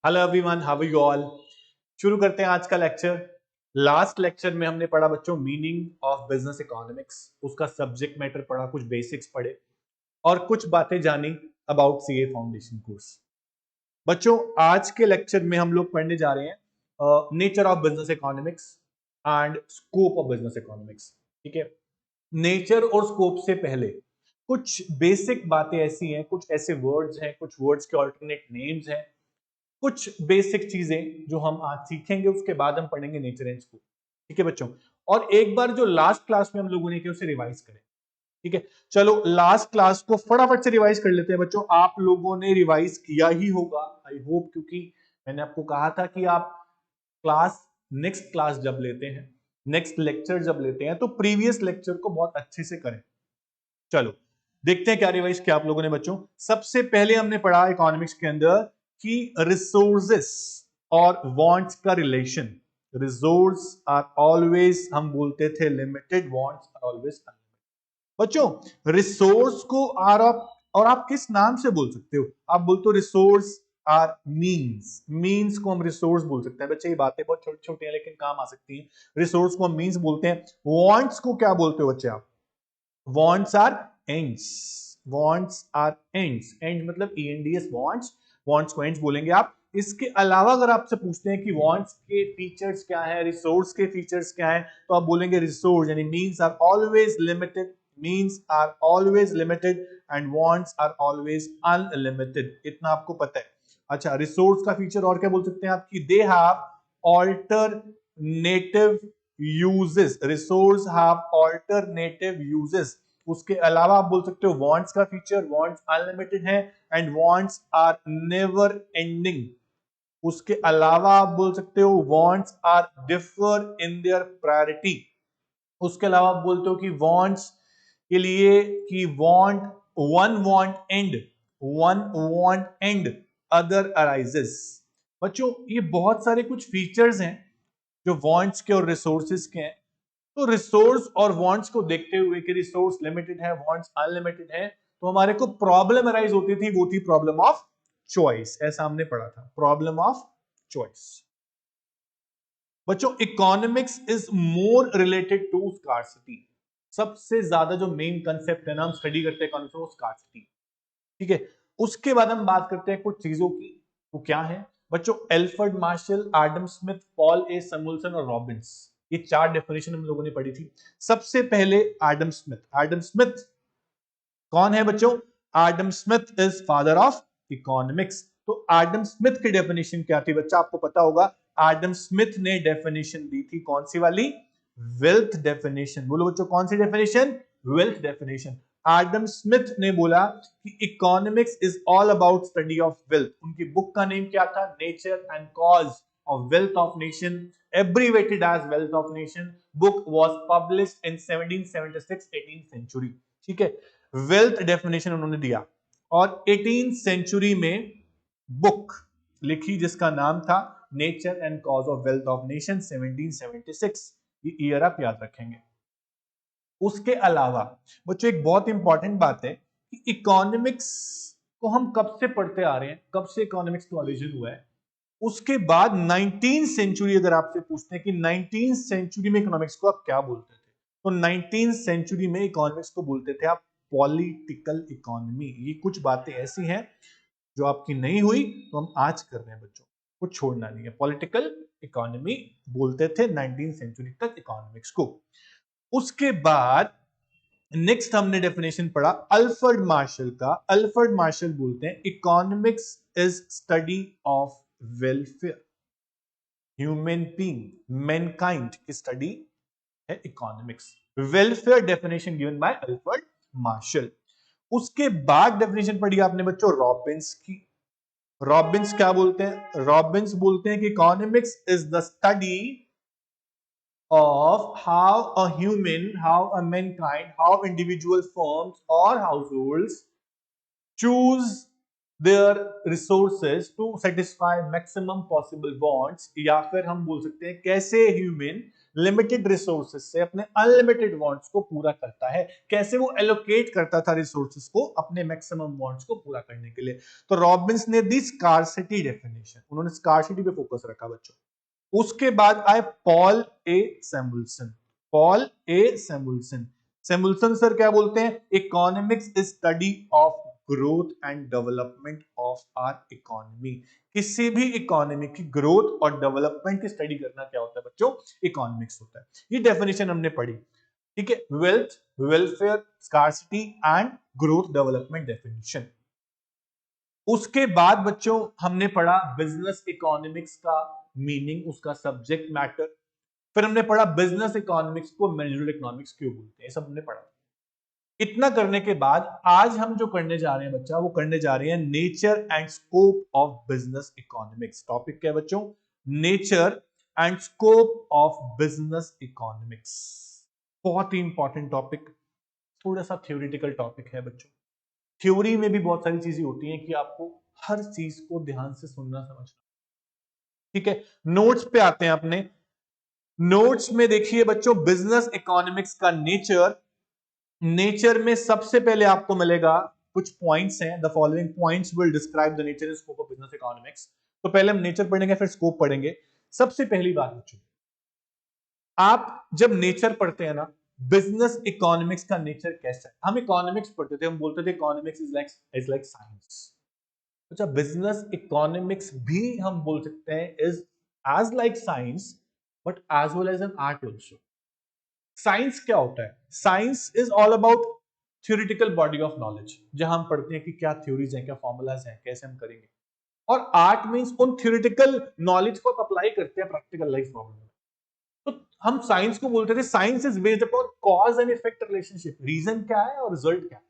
Hello everyone, how are you all. शुरू करते हैं आज का लेक्चर। लास्ट लेक्चर में हमने पढ़ा बच्चों मीनिंग ऑफ बिजनेस इकोनॉमिक्स, उसका सब्जेक्ट मैटर पढ़ा, कुछ बेसिक्स पढ़े और कुछ बातें जानी अबाउट सीए फाउंडेशन कोर्स। बच्चों आज के लेक्चर में हम लोग पढ़ने जा रहे हैं nature of business economics and scope of business economics. ठीक है, नेचर और स्कोप से पहले कुछ बेसिक बातें ऐसी हैं, कुछ ऐसे वर्ड्स हैं, कुछ वर्ड्स के ऑल्टरनेट नेम्स हैं, कुछ बेसिक चीजें जो हम आज सीखेंगे, उसके बाद हम पढ़ेंगे नेचर एंड स्कोप। ठीक है बच्चों, और एक बार जो लास्ट क्लास में हम लोगों ने किया उसे रिवाइज करें। ठीक है, चलो लास्ट क्लास को फटाफट से रिवाइज कर लेते हैं बच्चों। आप लोगों ने रिवाइज किया ही होगा आई होप, क्योंकि मैंने आपको कहा था कि आप नेक्स्ट क्लास जब लेते हैं, नेक्स्ट लेक्चर जब लेते हैं, तो प्रीवियस लेक्चर को बहुत अच्छे से करें। चलो देखते हैं क्या रिवाइज किया आप लोगों ने बच्चों। सबसे पहले हमने पढ़ा इकोनॉमिक्स के अंदर कि रिसोर्सेस और वांट्स का रिलेशन। रिसोर्स आर ऑलवेज, हम बोलते थे limited, wants are always unlimited. बच्चों रिसोर्स को आर और आप किस नाम से बोल सकते हो? आप बोलते हो रिसोर्स आर मीन्स। मीन्स को हम रिसोर्स बोल सकते हैं। बच्चे ये बातें बहुत छोटी छोटी हैं लेकिन काम आ सकती हैं। रिसोर्स को हम मीन्स बोलते हैं। वांट्स को क्या बोलते हो बच्चे आप? wants are ends, wants are ends, end मतलब ENDS wants, wants को ends बोलेंगे आप। इसके अलावा अगर आपसे पूछते हैं कि wants के फीचर्स क्या है, रिसोर्स के फीचर्स क्या है, तो आप बोलेंगे रिसोर्स यानी means are always limited, means are always limited and wants are always unlimited। इतना आपको पता है। अच्छा, रिसोर्स का फीचर और क्या बोल सकते हैं आप कि they have alternative uses, resource have alternative uses. उसके अलावा आप बोल सकते हो वांट्स का फीचर, वांट्स अनलिमिटेड है and wants are never ending. उसके अलावा आप बोल सकते हो wants are differ in their priority. उसके अलावा आप बोलते हो कि वांट्स के लिए कि want one want and other arises. बच्चों ये बहुत सारे कुछ फीचर्स हैं जो वांट्स के और रिसोर्सेज के हैं। तो रिसोर्स और वांट्स को देखते हुए कि रिसोर्स लिमिटेड है, वांट्स अनलिमिटेड है, तो हमारे को प्रॉब्लम अराइज होती थी, वो थी प्रॉब्लम ऑफ चॉइस। ऐसा हमने पढ़ा था, प्रॉब्लम ऑफ चॉइस। बच्चों economics is more related to scarcity. सबसे ज्यादा जो मेन कंसेप्ट है ना हम स्टडी करते हैं इकोनॉमिक्स में, वो स्कार्सिटी। ठीक है, उसके बाद हम बात करते हैं कुछ चीजों की। वो क्या है बच्चों? Alfred Marshall, Adam Smith, Paul A Samuelson और रॉबिन्स, ये चार डेफिनेशन हम लोगों ने पढ़ी थी। सबसे पहले एडम स्मिथ। एडम स्मिथ कौन है बच्चों? Adam Smith is father of economics. तो एडम स्मिथ की डेफिनेशन क्या थी बच्चा? आपको पता होगा। एडम स्मिथ ने डेफिनेशन दी थी कौन सी वाली? Wealth definition. बोलो बच्चों कौन सी definition? Wealth definition. Adam Smith ने बोला कि economics is all about study of wealth. उनकी बुक का नेम क्या था? Nature and cause of wealth of nation, abbreviated as wealth of nation. Book was published in 1776, 18th century। ठीक है, wealth definition उन्होंने दिया और 18th सेंचुरी में बुक लिखी जिसका नाम था nature and cause of wealth of nation, 1776। ये ईयर आप याद रखेंगे। उसके अलावा बच्चों एक बहुत इंपॉर्टेंट बात है कि इकोनॉमिक्स को हम कब से पढ़ते आ रहे हैं, कब से इकोनॉमिक्स का ओरिजिन हुआ है। उसके बाद 19th सेंचुरी अगर आपसे पूछते हैं कि 19th सेंचुरी में इकोनॉमिक्स को आप क्या बोलते थे, तो 19th सेंचुरी में इकोनॉमिक्स को बोलते थे आप पॉलिटिकल इकोनॉमी। ये कुछ बातें ऐसी हैं जो आपकी नहीं हुई तो हम आज कर रहे हैं बच्चों, कुछ छोड़ना नहीं है। पॉलिटिकल इकोनॉमी बोलते थे 19th सेंचुरी तक इकोनॉमिक्स को। उसके बाद नेक्स्ट हमने डेफिनेशन पढ़ा अल्फ्रेड मार्शल का। अल्फ्रेड मार्शल बोलते हैं economics is study of welfare, human being, Mankind की स्टडी है economics. Welfare definition given bye Alfred Marshall. उसके बाद डेफिनेशन पढ़ी आपने बच्चों रॉबिन्स की। रॉबिन्स क्या बोलते हैं? रॉबिन्स बोलते हैं कि economics is the study of how a human, how a mankind, how individual firms or households choose their resources to satisfy maximum possible wants, या फिर हम बोल सकते हैं कैसे ह्यूमन लिमिटेड रिसोर्सेज से अपने अनलिमिटेड वांट्स को पूरा करता है। कैसे वो एलोकेट करता था रिसोर्सेज को अपने मैक्सिमम वांट्स को पूरा करने के लिए। तो रॉबिन्स ने दी स्कार्सिटी डेफिनेशन, उन्होंने स्कार्सिटी पे फोकस रखा बच्चों। उसके बाद आए Paul A Samuelson. Paul A Samuelson, Samuelson sir क्या बोलते हैं, economics is study of growth and development of our economy. किसी भी इकोनॉमी की ग्रोथ और डेवलपमेंट की स्टडी करना क्या होता है बच्चों, इकोनॉमिक्स होता है। ये डेफिनेशन हमने पढ़ी, ठीक है, wealth, welfare, scarcity and growth development definition. उसके बाद बच्चों हमने पढ़ा बिजनेस इकोनॉमिक्स का मीनिंग, उसका सब्जेक्ट मैटर। फिर हमने पढ़ा बिजनेस इकोनॉमिक्स को मैनेजरियल इकोनॉमिक्स क्यों बोलते हैं, ये सब हमने पढ़ा। इतना करने के बाद आज हम जो करने जा रहे हैं बच्चा, वो करने जा रहे हैं nature and scope of business economics. Topic क्या है बच्चों, nature and scope of business economics. बहुत ही इंपॉर्टेंट टॉपिक, थोड़ा सा थ्योरेटिकल टॉपिक है बच्चों। थ्योरी में भी बहुत सारी चीजें होती हैं कि आपको हर चीज को ध्यान से सुनना समझना, ठीक है। नोट्स पे आते हैं अपने। नोट्स में देखिए बच्चों, बिजनेस इकोनॉमिक्स का नेचर। नेचर में सबसे पहले आपको मिलेगा कुछ पॉइंट्स हैं, the following points will describe the nature and scope of business economics. तो पहले हम नेचर पढ़ेंगे, फिर स्कोप पढ़ेंगे। सबसे पहली बात बच्चों, आप जब नेचर पढ़ते हैं ना, बिजनेस इकोनॉमिक्स का नेचर कैसा है। हम इकोनॉमिक्स पढ़ते थे, हम बोलते थे इकोनॉमिक्स इज लाइक साइंस। अच्छा, बिजनेस इकोनॉमिक्स भी हम बोल सकते हैं is as like science but as well as an art also. Science क्या होता है, science is all about theoretical body of knowledge, जहां हम पढ़ते हैं कि क्या थ्योरीज हैं, क्या फॉर्मूलाज हैं, कैसे हम करेंगे। और आर्ट मींस उन थ्योरेटिकल नॉलेज को आप अप्लाई करते हैं प्रैक्टिकल लाइफ प्रॉब्लम में। तो हम साइंस को बोलते थे science is based upon cause and effect relationship. Reason क्या है और रिजल्ट क्या है,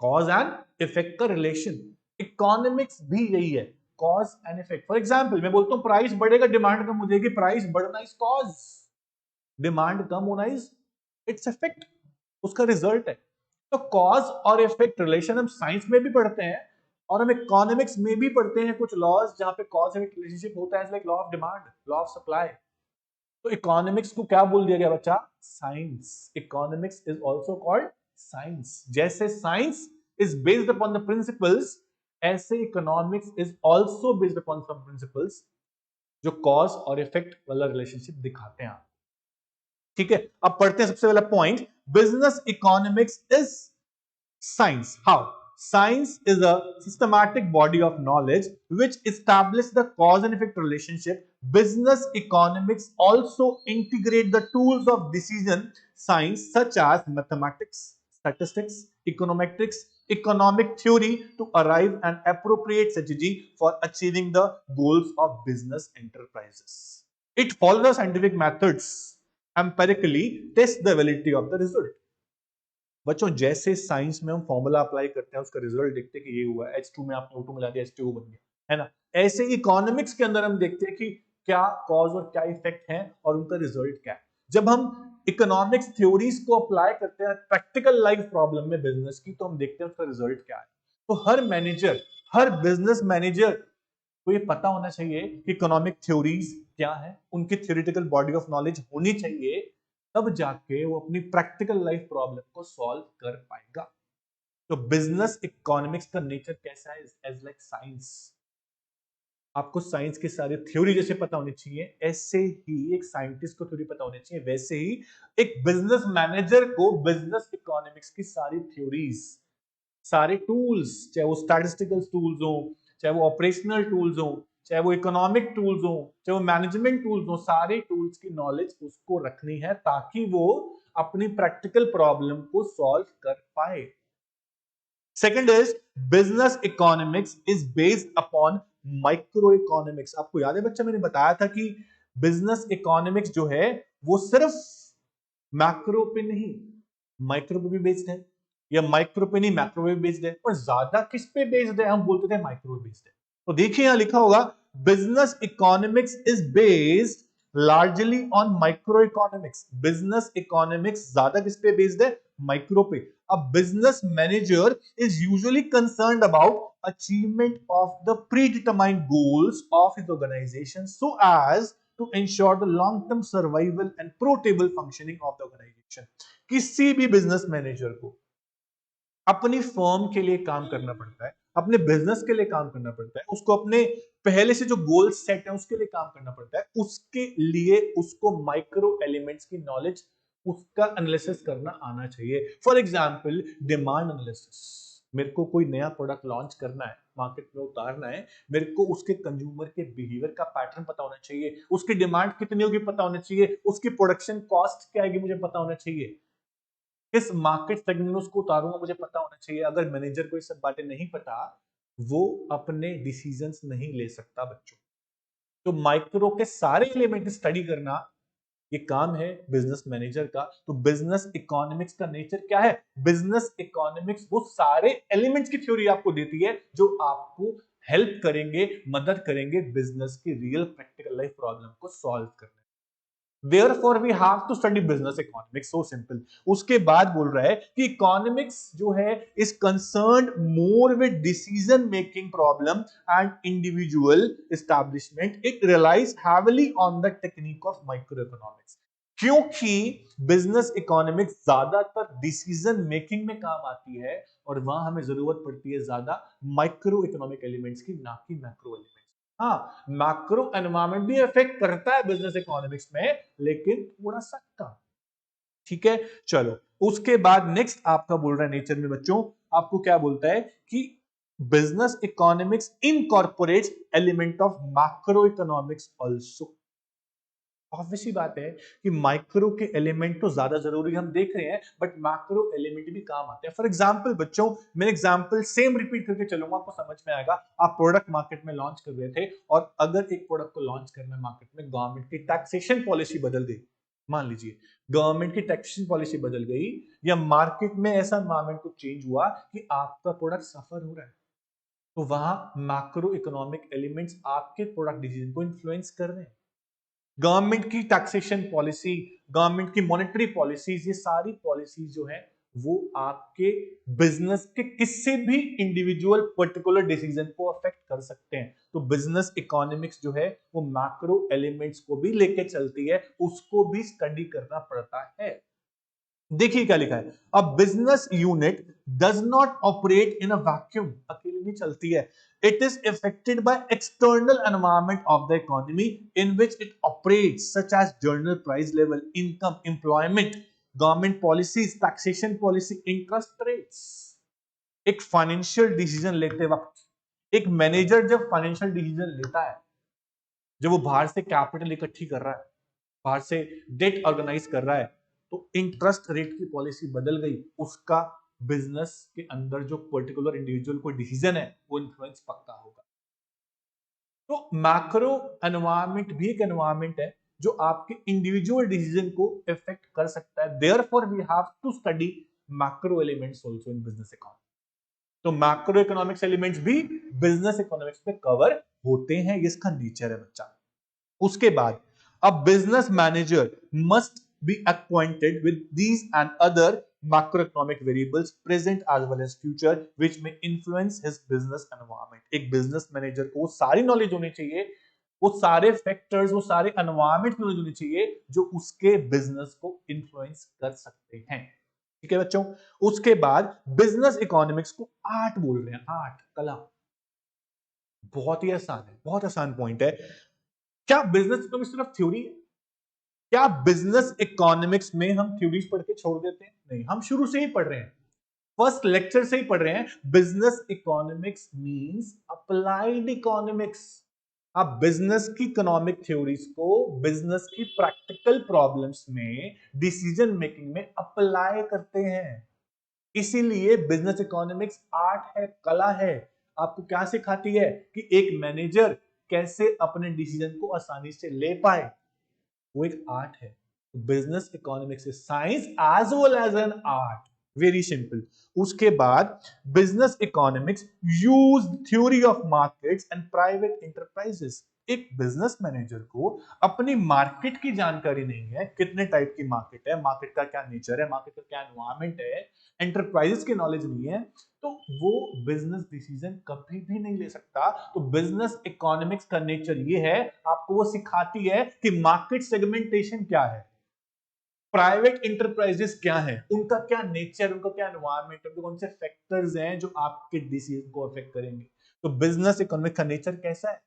कॉज एंड इफेक्ट का रिलेशन। इकोनॉमिक्स भी यही है, cause and effect. For example मैं बोलता हूं प्राइस बढ़ेगा, डिमांड कम हो जाएगी, प्राइस बढ़ना इज कॉज, डिमांड कम होना इज इट्स इफेक्ट, उसका रिजल्ट है। तो कॉज और इफेक्ट रिलेशन हम साइंस में भी पढ़ते हैं और हम इकोनॉमिक्स में भी पढ़ते हैं कुछ लॉज जहां पे कॉज एंड रिलेशनशिप होता है, like law of demand, law of supply. तो इकोनॉमिक्स को क्या बोल दिया गया बच्चा, science. Economics is also called science. जैसे science is based upon the principles, ऐसे economics is also based upon some principles जो कॉज और इफेक्ट वाला रिलेशनशिप दिखाते हैं। ठीक है, अब पढ़ते हैं सबसे पहला point, business economics is science. How? Science is a systematic body of knowledge which establishes the cause and effect relationship. Business economics also integrate the tools of decision science such as mathematics, statistics, econometrics, economic theory to arrive an appropriate strategy for achieving the goals of business enterprises. It follows the scientific methods, empirically test the validity of the result. बच्चों जैसे science में हम formula apply करते हैं, उसका result देखते हैं कि ये हुआ, H2 में आपने O2 मिला दिया, H2O बन गया, है ना। ऐसे इकोनॉमिक्स के अंदर हम देखते हैं कि क्या कॉज और क्या इफेक्ट है और उनका रिजल्ट क्या है। जब हम इकोनॉमिक्स थ्योरीज को अप्लाई करते हैं प्रैक्टिकल लाइफ प्रॉब्लम में बिजनेस की, तो हम देखते हैं उसका रिजल्ट क्या है। तो हर मैनेजर, हर बिजनेस मैनेजर को ये पता होना चाहिए कि इकोनॉमिक थ्योरीज क्या है, उनकी थ्योरेटिकल बॉडी ऑफ नॉलेज होनी चाहिए, तब जाके वो अपनी प्रैक्टिकल लाइफ प्रॉब्लम को सॉल्व कर पाएगा। तो बिजनेस इकोनॉमिक्स का नेचर कैसा है, एज लाइक साइंस। आपको साइंस की सारी थ्योरी जैसे पता होनी चाहिए, ऐसे ही एक साइंटिस्ट को थ्योरी पता होनी चाहिए, वैसे ही एक बिजनेस मैनेजर को बिजनेस इकोनॉमिक्स की सारी थ्योरीज, सारे टूल्स, चाहे वो स्टैटिस्टिकल टूल्स हो, चाहे वो ऑपरेशनल टूल्स हो, चाहे वो इकोनॉमिक टूल्स हो, चाहे वो मैनेजमेंट टूल्स हो, सारे टूल्स की नॉलेज उसको रखनी है ताकि वो अपनी प्रैक्टिकल प्रॉब्लम को सॉल्व कर पाए। Second is business economics is based upon micro economics. आपको याद है बच्चा, मैंने बताया था कि बिजनेस इकोनॉमिक्स जो है वो सिर्फ मैक्रो पे नहीं, माइक्रो पे भी बेस्ड है, या माइक्रो पे नहीं मैक्रो पे बेस्ड है, और ज्यादा किस पे बेस्ड है, हम बोलते थे माइक्रो पे बेस्ड है। तो देखिए यहां लिखा होगा business economics is based largely on micro economics. Business economics ज्यादा किस पे बेस्ड है, माइक्रो पे। A business manager is usually concerned about achievement of the predetermined goals of his organisation so as to ensure the long term survival and profitable functioning of the organisation. किसी भी business manager को अपनी firm के लिए काम करना पड़ता है, अपने बिजनेस के लिए काम करना पड़ता है, उसको अपने पहले से जो गोल सेट है उसके लिए काम करना पड़ता है। उसके लिए उसको माइक्रो एलिमेंट्स की नॉलेज, उसका एनालिसिस करना आना चाहिए। फॉर एग्जांपल डिमांड एनालिसिस, मेरे को कोई नया प्रोडक्ट लॉन्च करना है, मार्केट में उतारना है, मेरे को उसके कंज्यूमर के बिहेवियर का पैटर्न पता होना चाहिए, उसकी डिमांड कितनी होगी पता होना चाहिए, उसकी प्रोडक्शन कॉस्ट क्या आएगी मुझे पता होना चाहिए, किस मार्केट सेगमेंट में उसको उतारूंगा मुझे पता होना चाहिए। अगर मैनेजर को ये सब बातें नहीं पता, वो अपने डिसीजंस नहीं ले सकता बच्चों। तो माइक्रो के सारे एलिमेंट स्टडी करना ये काम है बिजनेस मैनेजर का। तो बिजनेस इकोनॉमिक्स का नेचर क्या है? बिजनेस इकोनॉमिक्स वो सारे एलिमेंट्स की थ्योरी आपको देती है जो आपको हेल्प करेंगे, मदद करेंगे बिजनेस की रियल प्रैक्टिकल लाइफ प्रॉब्लम को सॉल्व करने। Therefore we have to study business economics, so simple। उसके बाद बोल रहा है कि इकोनॉमिक्स जो है is concerned more with decision making problem and individual establishment। It relies heavily on the technique of microeconomics। क्योंकि बिजनेस इकोनॉमिक्स ज्यादातर डिसीजन मेकिंग में काम आती है और वहां हमें जरूरत पड़ती है ज्यादा माइक्रो इकोनॉमिक एलिमेंट्स की, ना कि मैक्रो एलिमेंट्स। हाँ, मैक्रो एनवायरमेंट भी इफेक्ट करता है बिजनेस इकोनॉमिक्स में, लेकिन थोड़ा सा कम। ठीक है, चलो उसके बाद नेक्स्ट आपका बोल रहा है नेचर में बच्चों, आपको क्या बोलता है कि business economics incorporates element of macro economics also. Obviously बात है कि माइक्रो के एलिमेंट तो ज्यादा जरूरी हम देख रहे हैं, बट मैक्रो एलिमेंट भी काम आते हैं। फॉर एग्जांपल बच्चों, मैं एग्जांपल सेम रिपीट करके चलूंगा, आपको समझ में आएगा। आप प्रोडक्ट मार्केट में लॉन्च कर रहे थे, और अगर एक प्रोडक्ट को लॉन्च करना है मार्केट में, गवर्नमेंट की टैक्सेशन पॉलिसी बदल गई, मान लीजिए गवर्नमेंट की टैक्सेशन पॉलिसी बदल गई, या मार्केट में ऐसा एनवायरमेंट को चेंज हुआ कि आपका प्रोडक्ट सफर हो रहा है, तो वहां मैक्रो इकोनॉमिक एलिमेंट्स आपके प्रोडक्ट डिसीजन को इन्फ्लुएंस कर रहे हैं। गवर्नमेंट की टैक्सेशन पॉलिसी, गवर्नमेंट की मॉनेटरी पॉलिसीज, ये सारी पॉलिसीज जो है वो आपके बिजनेस के किसी भी इंडिविजुअल पर्टिकुलर डिसीजन को अफेक्ट कर सकते हैं। तो बिजनेस इकोनॉमिक्स जो है वो मैक्रो एलिमेंट्स को भी लेके चलती है, उसको भी स्टडी करना पड़ता है। देखिए क्या लिखा है, a business unit does not operate in a vacuum, अकेले नहीं चलती है। It is affected by external environment of the economy in which it operates, such as general price level, income, employment, government policies, taxation policy, interest rates. एक financial decision लेते वक्त, एक manager जब financial decision लेता है, जब वो बाहर से कैपिटल इकट्ठी कर रहा है, बाहर से डेट ऑर्गेनाइज कर रहा है, तो इंटरेस्ट रेट की पॉलिसी बदल गई, उसका बिजनेस के अंदर जो पर्टिकुलर इंडिविजुअल कोई डिसीजन है वो इन्फ्लुएंस पक्का होगा। तो मैक्रो एनवायरनमेंट भी एक एनवायरनमेंट है जो आपके इंडिविजुअल डिसीजन को इफेक्ट कर सकता है। Therefore we have to study macro elements also in business economics. तो मैक्रो इकोनॉमिक्स एलिमेंट्स भी बिजनेस इकोनॉमिक्स में कवर होते हैं, इसका नेचर है बच्चा। उसके बाद a business manager must be acquainted with these and other macroeconomic variables present as well as future which may influence his business environment। एक बिजनेस मैनेजर को सारी नॉलेज होनी चाहिए, वो सारे फैक्टर्स, वो सारे एनवायरमेंट की नॉलेज होनी चाहिए जो उसके बिजनेस को इन्फ्लुएंस कर सकते हैं। ठीक है बच्चों, उसके बाद बिजनेस इकोनॉमिक्स को आर्ट बोल रहे हैं, आर्ट, कला। बहुत ही आसान है, बहुत आसान पॉइंट है। क्या बिजनेस इकोनॉमिक्स सिर्फ थ्योरी है? क्या बिजनेस इकोनॉमिक्स में हम थ्योरीज पढ़ के छोड़ देते हैं? नहीं, हम शुरू से ही पढ़ रहे हैं, फर्स्ट लेक्चर से ही पढ़ रहे हैं। Business economics means applied economics. आप बिजनेस की इकोनॉमिक थ्योरीज को बिजनेस की प्रैक्टिकल प्रॉब्लम्स में, डिसीजन मेकिंग में अप्लाई करते हैं। इसीलिए बिजनेस इकोनॉमिक्स आर्ट है, कला है। आपको क्या सिखाती है कि एक मैनेजर कैसे अपने डिसीजन को आसानी से ले पाए, वो एक आर्ट है। Business economics is science as well as an art, very simple. उसके बाद business economics use theory of markets and private enterprises. एक बिजनेस मैनेजर को अपनी मार्केट की जानकारी नहीं है, कितने टाइप की मार्केट है, मार्केट का क्या नेचर है, मार्केट का क्या एनवायरमेंट है, एंटरप्राइजेस की नॉलेज नहीं है, तो वो बिजनेस डिसीजन कभी भी नहीं ले सकता। तो बिजनेस इकोनॉमिक्स का नेचर ये है, आपको वो सिखाती है कि मार्केट सेगमेंटेशन क्या है, प्राइवेट इंटरप्राइजेस क्या है, उनका क्या नेचर, उनका क्या एनवायरमेंट, उनके कौन से फैक्टर्स हैं जो आपके डिसीजन को अफेक्ट करेंगे। तो बिजनेस इकोनॉमिक्स का नेचर कैसा है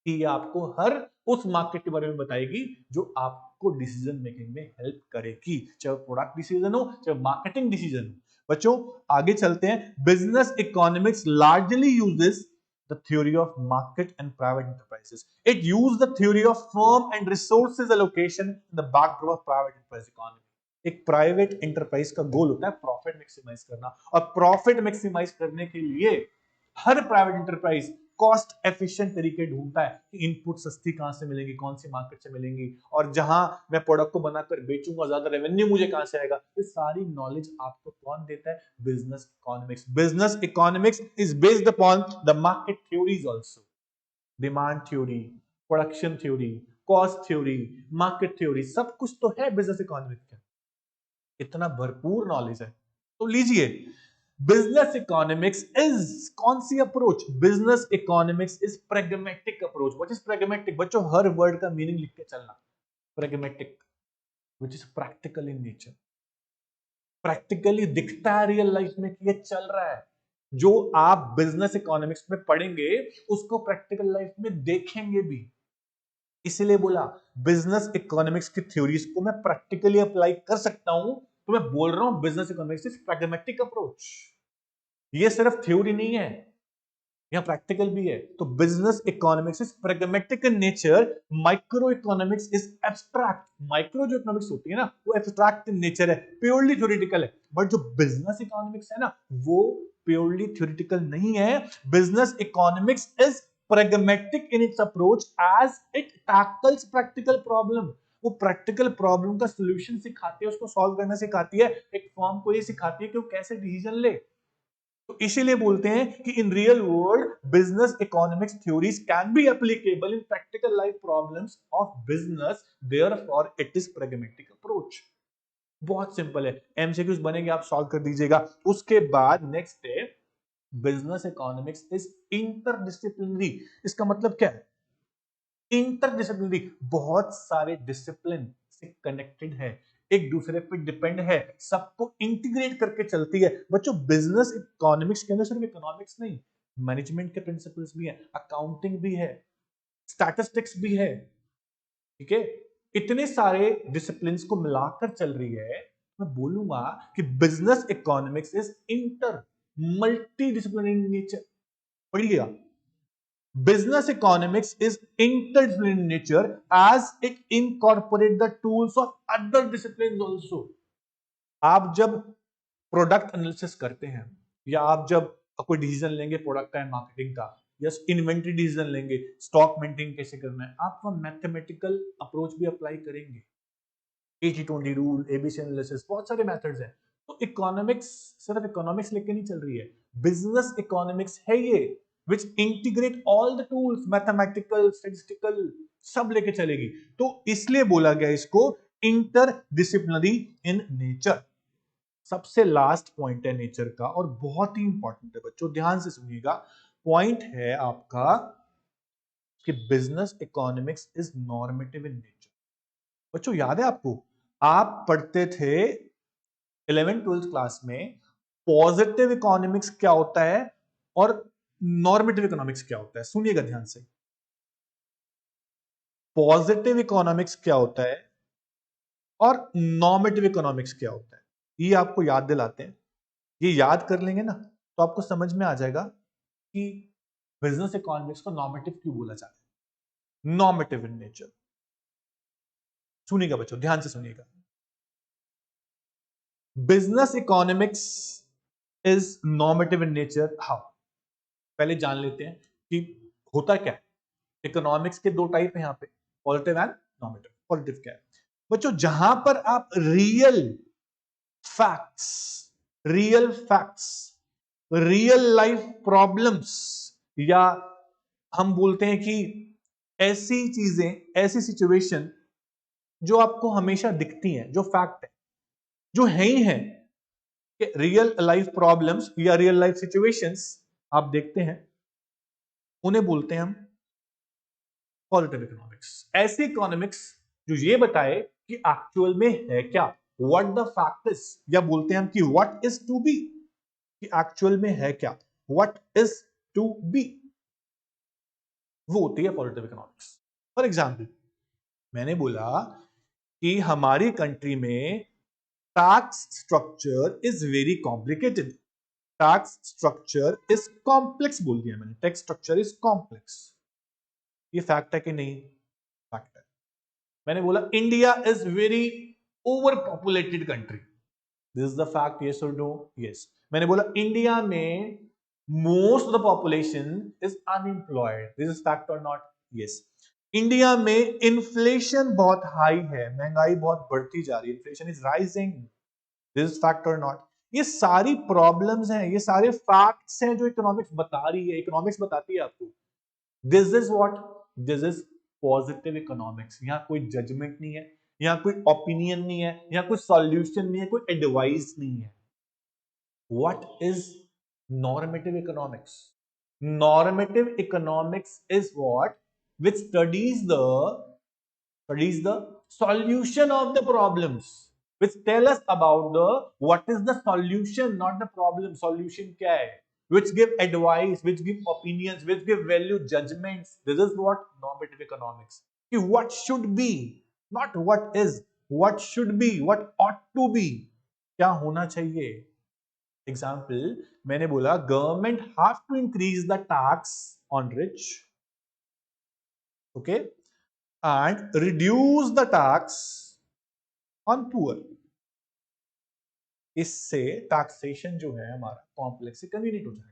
कि ये आपको हर उस मार्केट के बारे में बताएगी जो आपको डिसीजन मेकिंग में हेल्प करेगी, चाहे प्रोडक्ट डिसीजन हो चाहे मार्केटिंग डिसीजन हो। बच्चों आगे चलते हैं। Business economics largely uses the theory of market and private enterprises. It uses the theory of firm and resources allocation in the backdrop of private enterprise economy. एक private enterprise का गोल होता है profit maximise करना, और profit maximise करने के लिए हर private enterprise cost efficient तरीके ढूंढता है कि इनपुट सस्ती कहां से मिलेंगी, कौन सी मार्केट से मिलेंगी, और जहां मैं प्रोडक्ट को बनाकर बेचूंगा ज्यादा रेवेन्यू मुझे कहां से आएगा। ये सारी नॉलेज आपको कौन देता है? Business economics. Business economics is based upon the market theories also, demand theory, production theory, cost theory, market theory, सब कुछ तो है बिजनेस इकोनॉमिक्स का। इतना भरपूर नॉलेज है। तो लीजिए, बिजनेस इकोनॉमिक्स इज कौन सी approach? Business economics is pragmatic approach. What is pragmatic? बच्चों हर वर्ड का मीनिंग लिख के चलना। Pragmatic which is practical in nature, practically दिखता है रियल लाइफ में कि ये चल रहा है। जो आप बिजनेस इकोनॉमिक्स में पढ़ेंगे उसको प्रैक्टिकल लाइफ में देखेंगे भी। इसलिए बोला बिजनेस इकोनॉमिक्स की थ्योरीज को मैं प्रैक्टिकली अप्लाई कर सकता हूं, तो मैं बोल रहा हूं business economics is pragmatic approach. ये सिर्फ थ्योरी नहीं है, यहां प्रैक्टिकल भी है। तो business economics is pragmatic in nature, micro economics is abstract. Micro जो इकोनॉमिक्स होती है ना वो एब्स्ट्रैक्ट इन नेचर है, प्योरली थ्योरेटिकल है। बट जो बिजनेस इकोनॉमिक्स है ना वो प्योरली थ्योरेटिकल नहीं है। Business economics is pragmatic in its approach as it tackles practical problem। वो प्रैक्टिकल प्रॉब्लम का सॉल्यूशन सिखाती है, उसको सॉल्व करना सिखाती है, एक फर्म को ये सिखाती है कि वो कैसे डिसीजन ले। तो इसीलिए बोलते हैं कि in real world business economics theories can be applicable in practical life problems of business, therefore it is pragmatic approach. बहुत सिंपल है, एमसीक्यूज बनेंगे आप सॉल्व कर दीजिएगा। उसके बाद नेक्स्ट है बिजनेस इकोनॉमिक्स इज इंटरडिसिप्लिनरी। इसका मतलब क्या है? इंटरडिसिप्लिनरी, बहुत सारे डिसिप्लिन से कनेक्टेड है, एक दूसरे पे डिपेंड है, सबको इंटीग्रेट करके चलती है। बच्चों बिजनेस इकोनॉमिक्स के अंदर सिर्फ इकोनॉमिक्स नहीं, मैनेजमेंट के प्रिंसिपल्स भी है, अकाउंटिंग भी है, स्टैटिस्टिक्स भी है, ठीक है। इतने सारे डिसिप्लिन को मिलाकर चल रही है। मैं बोलूंगा कि business economics is inter multi disciplinary nature. पढ़िएगा, business economics is interdisciplinary in nature as it incorporate the tools of other disciplines also। आप जब प्रोडक्ट एनालिसिस करते हैं या आप जब कोई डिसीजन लेंगे प्रोडक्ट का मार्केटिंग का, या इन्वेंटरी डिसीजन लेंगे, स्टॉक मेंटेन कैसे करना है, आप वो मैथमेटिकल अप्रोच भी अप्लाई करेंगे। 80-20 रूल, एबीसी एनालिसिस, बहुत सारे मेथड्स हैं। तो इकोनॉमिक्स सिर्फ इकोनॉमिक्स लेके नहीं चल रही है, बिजनेस इकोनॉमिक्स है ये which integrate all the tools, mathematical, statistical, सब लेके चलेगी। तो इसलिए बोला गया इसको इंटरडिसिप्लिनरी इन नेचर। सबसे लास्ट पॉइंट है नेचर का और बहुत ही इंपॉर्टेंट है बच्चों, ध्यान से सुनिएगा। पॉइंट है आपका कि business economics is normative in nature. बच्चों याद है आपको, आप पढ़ते थे 11th-12th क्लास में पॉजिटिव इकोनॉमिक्स क्या होता है और नॉर्मेटिव इकोनॉमिक्स क्या होता है। सुनिएगा ध्यान से, पॉजिटिव इकोनॉमिक्स क्या होता है और नॉर्मेटिव इकोनॉमिक्स क्या होता है, ये आपको याद दिलाते हैं। ये याद कर लेंगे ना तो आपको समझ में आ जाएगा कि बिजनेस इकोनॉमिक्स को नॉर्मेटिव क्यों बोला जाता है। नॉर्मेटिव इन नेचर, सुनिएगा बच्चों ध्यान से सुनिएगा। Business economics is normative in nature how, पहले जान लेते हैं कि होता क्या है। इकोनॉमिक्स के दो टाइप है यहाँ पे, पॉजिटिव एंड नॉर्मेटिव। पॉजिटिव क्या है बच्चों? जहां पर आप facts facts real life problems, या हम बोलते हैं कि ऐसी चीजें, ऐसी सिचुएशन जो आपको हमेशा दिखती हैं, जो फैक्ट है, जो है ही है कि रियल लाइफ प्रॉब्लम्स या रियल लाइफ सिचुएशंस आप देखते हैं, उन्हें बोलते हैं हम पॉजिटिव इकोनॉमिक्स। ऐसी इकोनॉमिक्स जो ये बताए कि एक्चुअल में है क्या, व्हाट द फैक्ट इज, या बोलते हैं हम कि व्हाट इज टू बी, कि एक्चुअल में है क्या, व्हाट इज टू बी, वो होती है पॉजिटिव इकोनॉमिक्स। फॉर एग्जाम्पल, मैंने बोला कि हमारी कंट्री में tax structure is very complicated, tax structure is complex बोल दिया मैंने, टैक्स स्ट्रक्चर इज कॉम्प्लेक्स। ये फैक्ट है कि नहीं? फैक्ट है। मैंने बोला India is very over populated country, this is the fact, yes और नो? यस। मैंने बोला इंडिया में most of the population is unemployed, this is fact और नॉट? यस। इंडिया में इन्फ्लेशन बहुत हाई है, महंगाई बहुत बढ़ती जा रही है, inflation is rising, this is fact और नॉट? ये सारी प्रॉब्लम्स हैं, ये सारे फैक्ट्स हैं जो इकोनॉमिक्स बता रही है, इकोनॉमिक्स बताती है आपको। This is what, this is positive economics. यहां कोई जजमेंट नहीं है, यहां कोई ओपिनियन नहीं है, यहां कोई सॉल्यूशन नहीं है, कोई एडवाइस नहीं है। What is normative economics? Normative economics is what which studies the solution of the problems, which tell us about the what is the solution, not the problem, solution kya hai, which give advice, which give opinions, which give value judgments. This is what normative economics, ki what should be, not what is, what should be, what ought to be, kya hona chahiye. Example, मैंने बोला government have to increase the tax on rich, okay, and reduce the tax on poor. इससे taxation जो है हमारा complex से convenient हो जाएगा,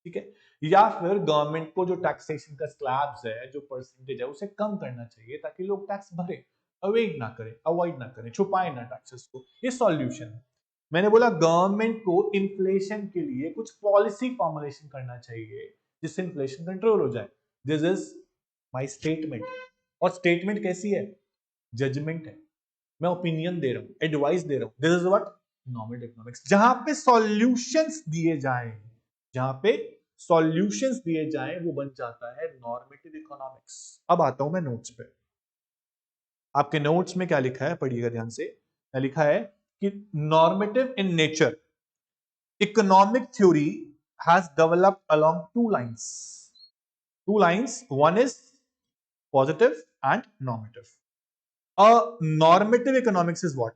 ठीक है? या फिर गवर्नमेंट को जो टैक्सेशन का स्लैब्स है, जो परसेंटेज है, उसे कम करना चाहिए ताकि लोग टैक्स भरे, अवॉइड ना करें, छुपाए ना टैक्सेस को। ये सॉल्यूशन है। मैंने बोला गवर्नमेंट को इन्फ्लेशन के लिए कुछ पॉलिसी फॉर्मुलेशन करना चाहिए जिससे इन्फ्लेशन कंट्रोल हो जाए। This is my statement. और स्टेटमेंट कैसी है? जजमेंट है, मैं ओपिनियन दे रहा हूं, एडवाइस दे रहा हूं। This is what normative economics. जहां पे सॉल्यूशंस दिए जाएं, जहां पे सॉल्यूशंस दिए जाएं, वो बन जाता है नॉर्मेटिव इकोनॉमिक्स। अब आता हूं मैं नोट्स पे। आपके नोट्स में क्या लिखा है, पढ़िएगा ध्यान से। क्या लिखा है कि normative in nature economic theory has developed along two lines, one is positive and normative. Normative economics is what?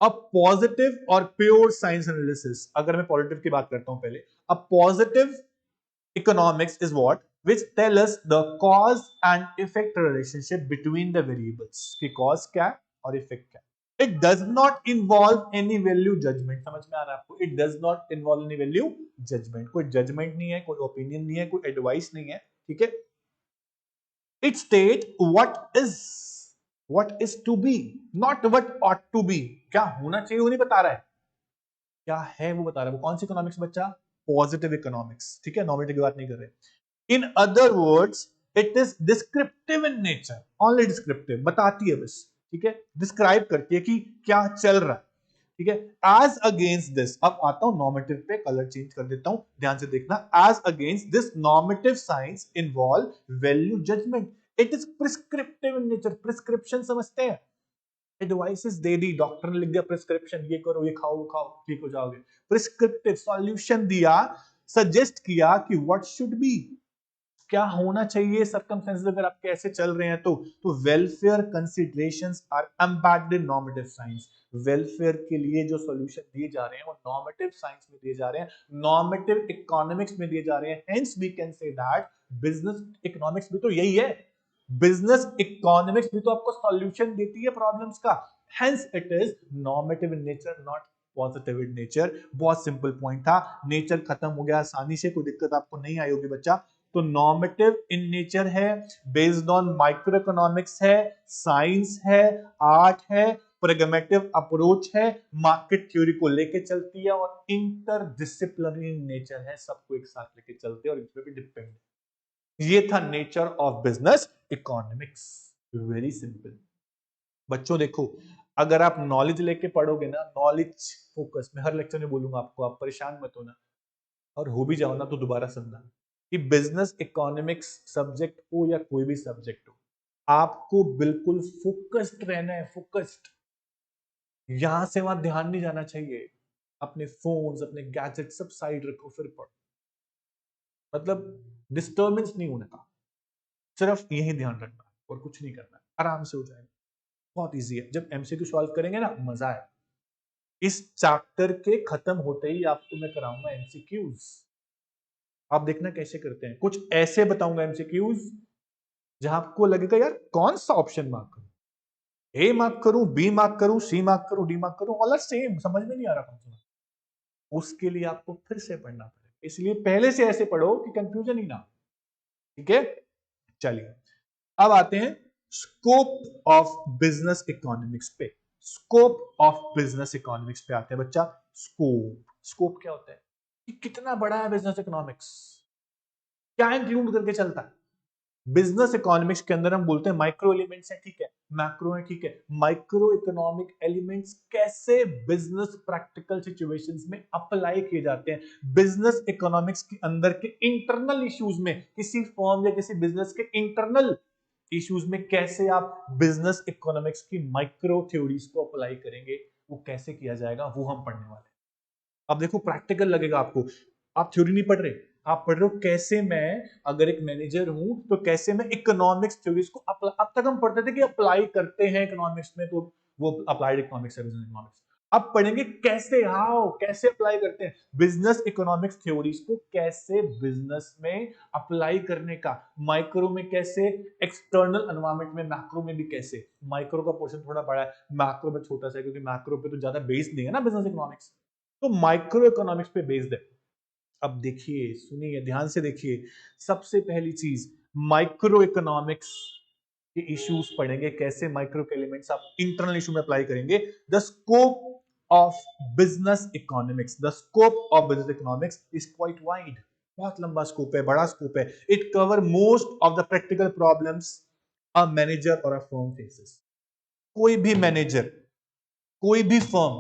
A positive और प्योर साइंस एनालिसिस। अगर मैं पॉजिटिव की बात करता हूं पहले, a positive economics is what which tell us the cause and effect relationship between the variables, कि cause क्या है और effect क्या है। It does not involve any value judgment। समझ में आ रहा है आपको? It does not involve any value judgment। कोई judgment नहीं है, कोई opinion नहीं है, कोई advice नहीं है, ठीक है? It state what is to be, not what ought to be। क्या होना चाहिए वो नहीं बता रहा है, क्या है वो बता रहा है। वो कौन सी इकोनॉमिक्स बच्चा? पॉजिटिव इकोनॉमिक्स, ठीक है? नॉर्मेटिव की बात नहीं कर रहे। In other words it is descriptive in nature, only descriptive, बताती है बस, ठीक है? डिस्क्राइब करती है कि क्या चल रहा है, ठीक है? एज अगेंस्ट दिस, अब आता हूं नॉर्मेटिव पे, कलर चेंज कर देता हूं, ध्यान से देखना। As against this normative science involve value judgement. It is prescriptive in nature. Prescription समझते हैं? एडवाइसेस दे दी, डॉक्टर ने लिख दिया प्रिस्क्रिप्शन, ये करो, ये खाओ, वो खाओ, ठीक हो जाओगे। प्रिस्क्रिप्टिव सॉल्यूशन दिया, सजेस्ट किया कि व्हाट शुड बी, क्या होना चाहिए सर्कमस्टेंसेस अगर आप कैसे चल रहे हैं तो welfare considerations are embedded in normative science. Welfare के लिए जो सॉल्यूशन दिए जा रहे हैं वो नॉर्मेटिव साइंस में दिए जा रहे हैं, नॉर्मेटिव इकोनॉमिक्स में दिए जा रहे हैं। Hence we can say that business economics भी तो यही है। बिजनेस इकोनॉमिक्स भी तो आपको सॉल्यूशन देती है प्रॉब्लम्स का। Hence it is normative in nature, not positive in nature. बहुत सिंपल पॉइंट था, नेचर खत्म हो गया आसानी से, कोई दिक्कत आपको नहीं आई होगी बच्चा। तो नॉर्मेटिव इन नेचर है, बेस्ड ऑन माइक्रो इकोनॉमिक्स है, साइंस है, आर्ट है, प्रोग्रामेटिव अप्रोच है, मार्केट थ्योरी को लेके चलती है, और इंटरडिसिप्लिनरी नेचर है, सबको एक साथ लेके चलते हैं और इस पे भी डिपेंड है, ये था nature of business economics. Very simple. बच्चों देखो, अगर आप नॉलेज लेके पढ़ोगे ना, नॉलेज फोकस, मैं हर लेक्चर में बोलूंगा आपको, आप परेशान मत होना, और हो भी जाओ ना तो दोबारा सुनना कि बिजनेस इकोनॉमिक्स सब्जेक्ट हो या कोई भी सब्जेक्ट हो, आपको बिल्कुल फोकस्ड रहना है, फोकस्ड। यहां से वहां ध्यान नहीं जाना चाहिए। अपने फोन्स, अपने गैजेट सब साइड रखो, फिर पढ़ो। मतलब डिस्टर्बेंस नहीं होने का, सिर्फ यही ध्यान रखना और कुछ नहीं करना, आराम से हो जाएगा। बहुत इजी है। जब एमसीक्यू सॉल्व करेंगे ना, मजा है। इस चैप्टर के खत्म होते ही आपको मैं कराऊंगा एमसीक्यूज। आप देखना कैसे करते हैं। कुछ ऐसे बताऊंगा एमसीक्यूज जहां आपको लगेगा यार कौन सा ऑप्शन मार्क करूं, ए मार्क करूं, बी मार्क करूं, सी मार्क करूं, डी मार्क करूं, ऑल आर सेम, समझ में नहीं आ रहा कौन सा। उसके लिए आपको फिर से पढ़ना पड़ेगा, इसलिए पहले से ऐसे पढ़ो कि कंफ्यूजन ही ना। ठीक है, चलिए अब आते हैं स्कोप ऑफ बिजनेस इकोनॉमिक्स पे। स्कोप ऑफ बिजनेस इकोनॉमिक्स पे आते हैं बच्चा। स्कोप, स्कोप क्या होता है कि कितना बड़ा है बिजनेस इकोनॉमिक्स, क्या इंक्लूड करके चलता है। बिजनेस इकोनॉमिक्स के अंदर हम बोलते हैं माइक्रो एलिमेंट्स है, ठीक है, मैक्रो है, ठीक है। माइक्रो इकोनॉमिक एलिमेंट्स कैसे बिजनेस प्रैक्टिकल सिचुएशंस में अप्लाई किए जाते हैं। बिजनेस इकोनॉमिक्स के अंदर के इंटरनल इश्यूज में, किसी फर्म या किसी बिजनेस के इंटरनल इश्यूज में कैसे आप बिजनेस इकोनॉमिक्स की माइक्रो थ्योरीज को अप्लाई करेंगे, वो कैसे किया जाएगा, वो हम पढ़ने वाले हैं। अब देखो प्रैक्टिकल लगेगा आपको, आप थ्योरी नहीं पढ़ रहे, आप पढ़ रहे हो कैसे मैं अगर एक मैनेजर हूं तो कैसे मैं इकोनॉमिक्स थ्योरीज को अब तक हम पढ़ते थे कि अप्लाई करते हैं इकोनॉमिक्स में, तो वो अप्लाइड इकोनॉमिक्स है, बिजनेस इकोनॉमिक्स। अब पढ़ेंगे कैसे, हाउ, कैसे अप्लाई करते हैं बिजनेस इकोनॉमिक्स थ्योरीज को, कैसे बिजनेस में अप्लाई करने का, माइक्रो में कैसे, एक्सटर्नल एनवायरनमेंट में, मैक्रो में भी कैसे। माइक्रो का पोर्शन थोड़ा बड़ा है, मैक्रो में छोटा सा है, क्योंकि मैक्रो पे तो ज्यादा बेस्ड नहीं है ना बिजनेस इकोनॉमिक्स, तो माइक्रो इकोनॉमिक्स पे बेस्ड है। अब देखिए, सुनिए, ध्यान से देखिए। सबसे पहली चीज, माइक्रो इकोनॉमिक्स के इश्यूज पढ़ेंगे, कैसे माइक्रो के एलिमेंट्स आप इंटरनल इशू में अप्लाई करेंगे। The scope of business economics, the scope of business economics is quite wide. बहुत लंबा स्कोप है, बड़ा स्कोप है। It cover most of the practical problems a manager और अ फर्म फेसेस। कोई भी मैनेजर, कोई भी फर्म,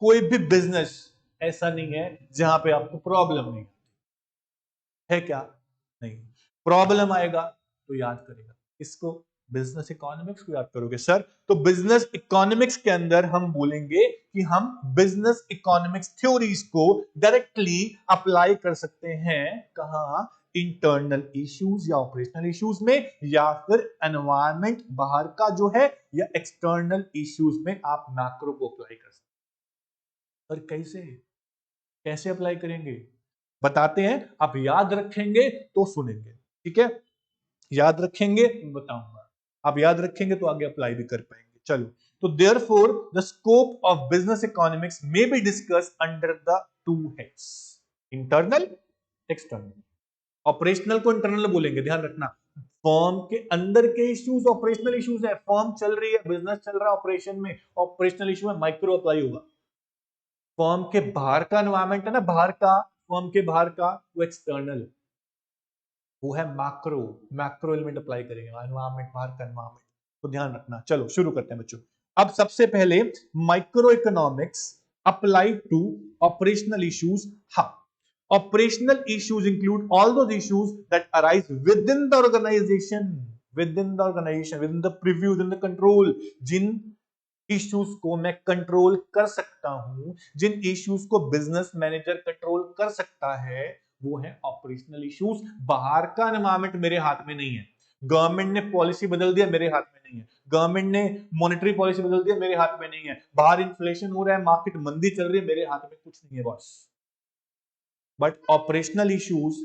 कोई भी बिजनेस ऐसा नहीं है जहां पे आपको प्रॉब्लम नहीं है, क्या नहीं। प्रॉब्लम आएगा तो याद करेगा इसको, बिजनेस इकोनॉमिक्स को याद करोगे सर। तो बिजनेस इकोनॉमिक्स के अंदर हम बोलेंगे कि हम बिजनेस इकोनॉमिक्स थ्योरीज को डायरेक्टली अप्लाई कर सकते हैं, कहां, इंटरनल इश्यूज या ऑपरेशनल इश्यूज में, या फिर एनवायरमेंट बाहर का जो है, या एक्सटर्नल इश्यूज में आप मैक्रो को अप्लाई कर सकते हैं। और कैसे, कैसे अप्लाई करेंगे बताते हैं। आप याद रखेंगे तो सुनेंगे, ठीक है, याद रखेंगे बताऊंगा, आप याद रखेंगे तो आगे अप्लाई भी कर पाएंगे। चलो, तो therefore the scope of business economics may be discuss under the two heads, internal, external. Operational को इंटरनल बोलेंगे, ध्यान रखना। फर्म के अंदर के इश्यूज ऑपरेशनल इश्यूज है, फर्म चल रही है, बिजनेस चल रहा है ऑपरेशन में, ऑपरेशनल इशू में माइक्रो अप्लाई होगा। फर्म के बाहर का एनवायरमेंट है ना, बाहर का, फर्म के बाहर का, वो एक्सटर्नल, वो है मैक्रो। मैक्रो एलिमेंट अप्लाई करेंगे, एनवायरमेंट, बाहर का एनवायरमेंट। तो ध्यान रखना। चलो शुरू करते हैं बच्चों। अब सबसे पहले micro economics apply to operational issues. हाँ, operational issues include all those issues that arise within the organisation, within the organisation, within the preview, within the control. जिन इश्यूज को मैं control कर सकता हूं, जिन issues को business manager control कर सकता है, वो है ऑपरेशनल इश्यूज। बाहर का एनवायरनमेंट मेरे हाथ में नहीं है। गवर्नमेंट ने पॉलिसी बदल दिया, मेरे हाथ में नहीं है। गवर्नमेंट ने मॉनेटरी पॉलिसी बदल दिया, मेरे हाथ में नहीं है। बाहर इन्फ्लेशन हो रहा है, मार्केट मंदी चल रही है, मेरे हाथ में कुछ नहीं है boss. But operational issues,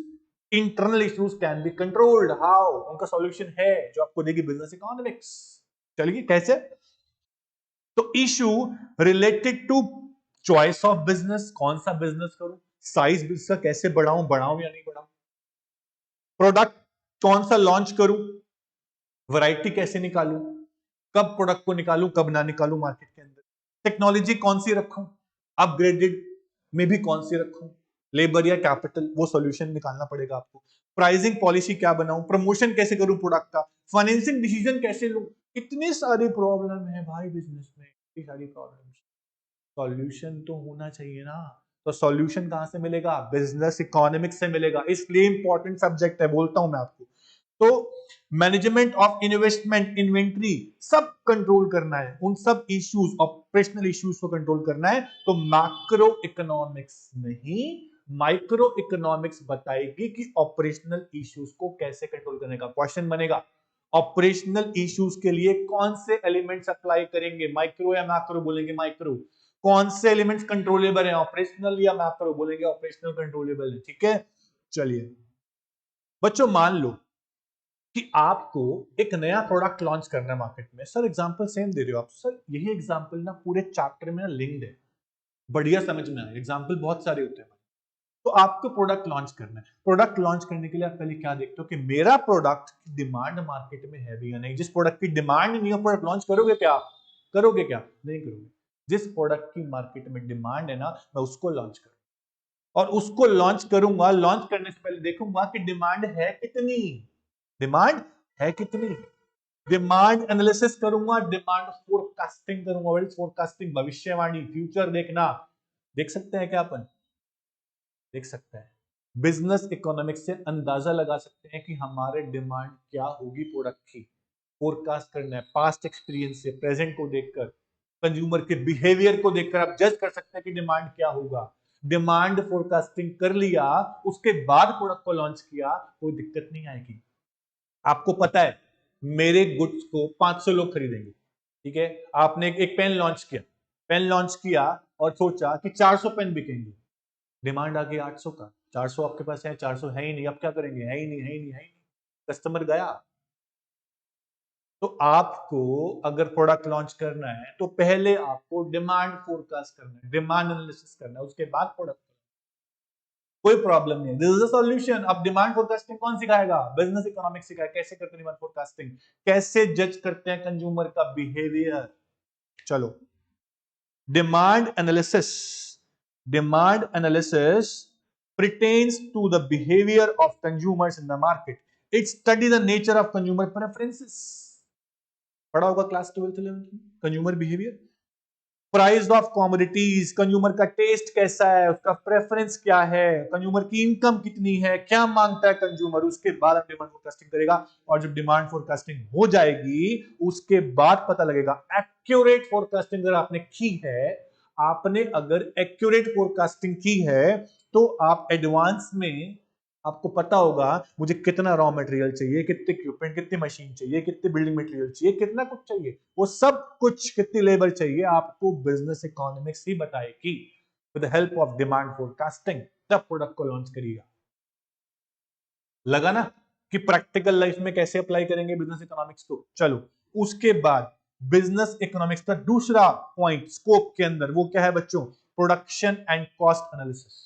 internal issues can be controlled. How, उनका सॉल्यूशन है जो आपको देगी बिजनेस इकोनॉमिक्स। चलिए कैसे। तो issue related to choice of business, कौन सा बिजनेस करूं, साइज बिजनेस का कैसे बढ़ाऊं, बढ़ाऊं या नहीं बढ़ाऊं, प्रोडक्ट कौन सा लॉन्च करूं, वैरायटी कैसे निकालूं, कब प्रोडक्ट को निकालूं, कब ना निकालूं मार्केट के अंदर, टेक्नोलॉजी कौन सी रखूं, अपग्रेडेड में भी कौन सी रखूं, लेबर या कैपिटल, वो सॉल्यूशन निकालना पड़ेगा आपको। प्राइसिंग पॉलिसी क्या बनाऊं, प्रमोशन कैसे करूं प्रोडक्ट का, फाइनेंसिंग डिसीजन कैसे लूं, इतनी सारी प्रॉब्लम है भाई बिजनेस में, इतनी सारी प्रॉब्लम। सॉल्यूशन तो होना चाहिए ना, तो सॉल्यूशन कहां से मिलेगा, बिजनेस इकोनॉमिक्स से मिलेगा, इसलिए इंपॉर्टेंट सब्जेक्ट है, बोलता हूं मैं आपको। तो मैनेजमेंट ऑफ इन्वेस्टमेंट, इन्वेंट्री, सब कंट्रोल करना है, उन सब इश्यूज, ऑपरेशनल इश्यूज को कंट्रोल करना है। तो मैक्रो इकोनॉमिक्स नहीं, माइक्रो इकोनॉमिक्स बताएगी कि ऑपरेशनल इश्यूज को कैसे कंट्रोल करने का। क्वेश्चन बनेगा, ऑपरेशनल इश्यूज के लिए कौन से एलिमेंट्स अप्लाई करेंगे, माइक्रो या मैक्रो, बोलेंगे माइक्रो। कौन से एलिमेंट्स कंट्रोलेबल है, ऑपरेशनल या मैक्रो, बोलेंगे ऑपरेशनल कंट्रोलेबल है। ठीक है, चलिए बच्चों, मान लो कि आपको एक नया प्रोडक्ट लॉन्च करना है मार्केट में। सर एग्जांपल सेम दे रहे हो आप, सर यही एग्जांपल ना पूरे चैप्टर में ना लिंक्ड है, बढ़िया समझ में आया, एग्जांपल बहुत सारे होते हैं। तो आपको प्रोडक्ट लॉन्च करना है, प्रोडक्ट लॉन्च करने के लिए आप पहले क्या देखते हो कि मेरा प्रोडक्ट की डिमांड मार्केट में है भी या नहीं। जिस प्रोडक्ट की डिमांड नहीं हो, प्रोडक्ट लॉन्च करोगे क्या, करोगे क्या, नहीं करोगे। जिस प्रोडक्ट की मार्केट में डिमांड है ना, मैं उसको लॉन्च करूंगा, और उसको लॉन्च करूंगा, लॉन्च करने से पहले देखूंगा कि डिमांड है कितनी, डिमांड है कितनी, डिमांड एनालिसिस करूंगा, डिमांड फोरकास्टिंग करूंगा। व्हाट इज फोरकास्टिंग, भविष्यवाणी, फ्यूचर देखना। देख सकते हैं क्या अपन, देख सकते हैं, बिजनेस इकोनॉमिक्स से अंदाजा लगा सकते हैं कि हमारे डिमांड क्या होगी प्रोडक्ट की, फोरकास्ट करना है, पास्ट एक्सपीरियंस से, प्रेजेंट को देखकर, कंज्यूमर के बिहेवियर को देखकर आप जज कर सकते हैं कि डिमांड क्या होगा। डिमांड फोरकास्टिंग कर लिया, उसके बाद प्रोडक्ट को लॉन्च किया, कोई दिक्कत नहीं आएगी। आपको पता है मेरे गुड्स को 500 लोग खरीदेंगे, ठीक है, आपने एक पेन लॉन्च किया, पेन लॉन्च किया और सोचा कि 400 पेन बिकेंगे, डिमांड आ गई 800 का, 400 आपके पास है, 400 है ही नहीं, अब क्या करेंगे, है ही नहीं, है ही नहीं, है ही नहीं, कस्टमर गया। तो आपको अगर प्रोडक्ट लॉन्च करना है तो पहले आपको डिमांड फोरकास्ट करना है, डिमांड एनालिसिस करना है, उसके बाद प्रोडक्ट, कोई प्रॉब्लम नहीं है, दिस इज अ सॉल्यूशन। अब डिमांड फोरकास्टिंग कौन सिखाएगा, बिजनेस इकोनॉमिक्स सिखाएगा, कैसे करते हैं डिमांड फोरकास्टिंग, कैसे जज करते हैं कंज्यूमर का बिहेवियर। चलो, demand analysis, demand analysis pertains to the behavior of consumers in the market. It studies the nature of consumer preferences. पढ़ा होगा क्लास 12th 11th में, consumer behaviour. Price of commodities, consumer का test कैसा है, उसका preference क्या है, consumer की इनकम कितनी है, क्या मांगता है कंज्यूमर, उसके बाद हम डिमांड फोरकास्टिंग करेगा। और जब डिमांड फोरकास्टिंग हो जाएगी, उसके बाद पता लगेगा, एक्यूरेट फोरकास्टिंग अगर आपने की है, आपने अगर एक्यूरेट फोरकास्टिंग की है, तो आप एडवांस में, आपको पता होगा मुझे कितना रॉ मटेरियल चाहिए, कितने इक्विपमेंट, कितनी मशीन चाहिए, कितने बिल्डिंग मटेरियल चाहिए, कितना कुछ चाहिए, वो सब कुछ, कितनी लेबर चाहिए, आपको बिजनेस इकोनॉमिक्स ही बताएगी with the help of demand forecasting. तब प्रोडक्ट को लॉन्च करिएगा। लगा ना कि प्रैक्टिकल लाइफ में कैसे अप्लाई करेंगे बिजनेस इकोनॉमिक्स को। चलो, उसके बाद बिजनेस इकोनॉमिक्स का दूसरा पॉइंट स्कोप के अंदर, वो क्या है बच्चों, production and cost analysis.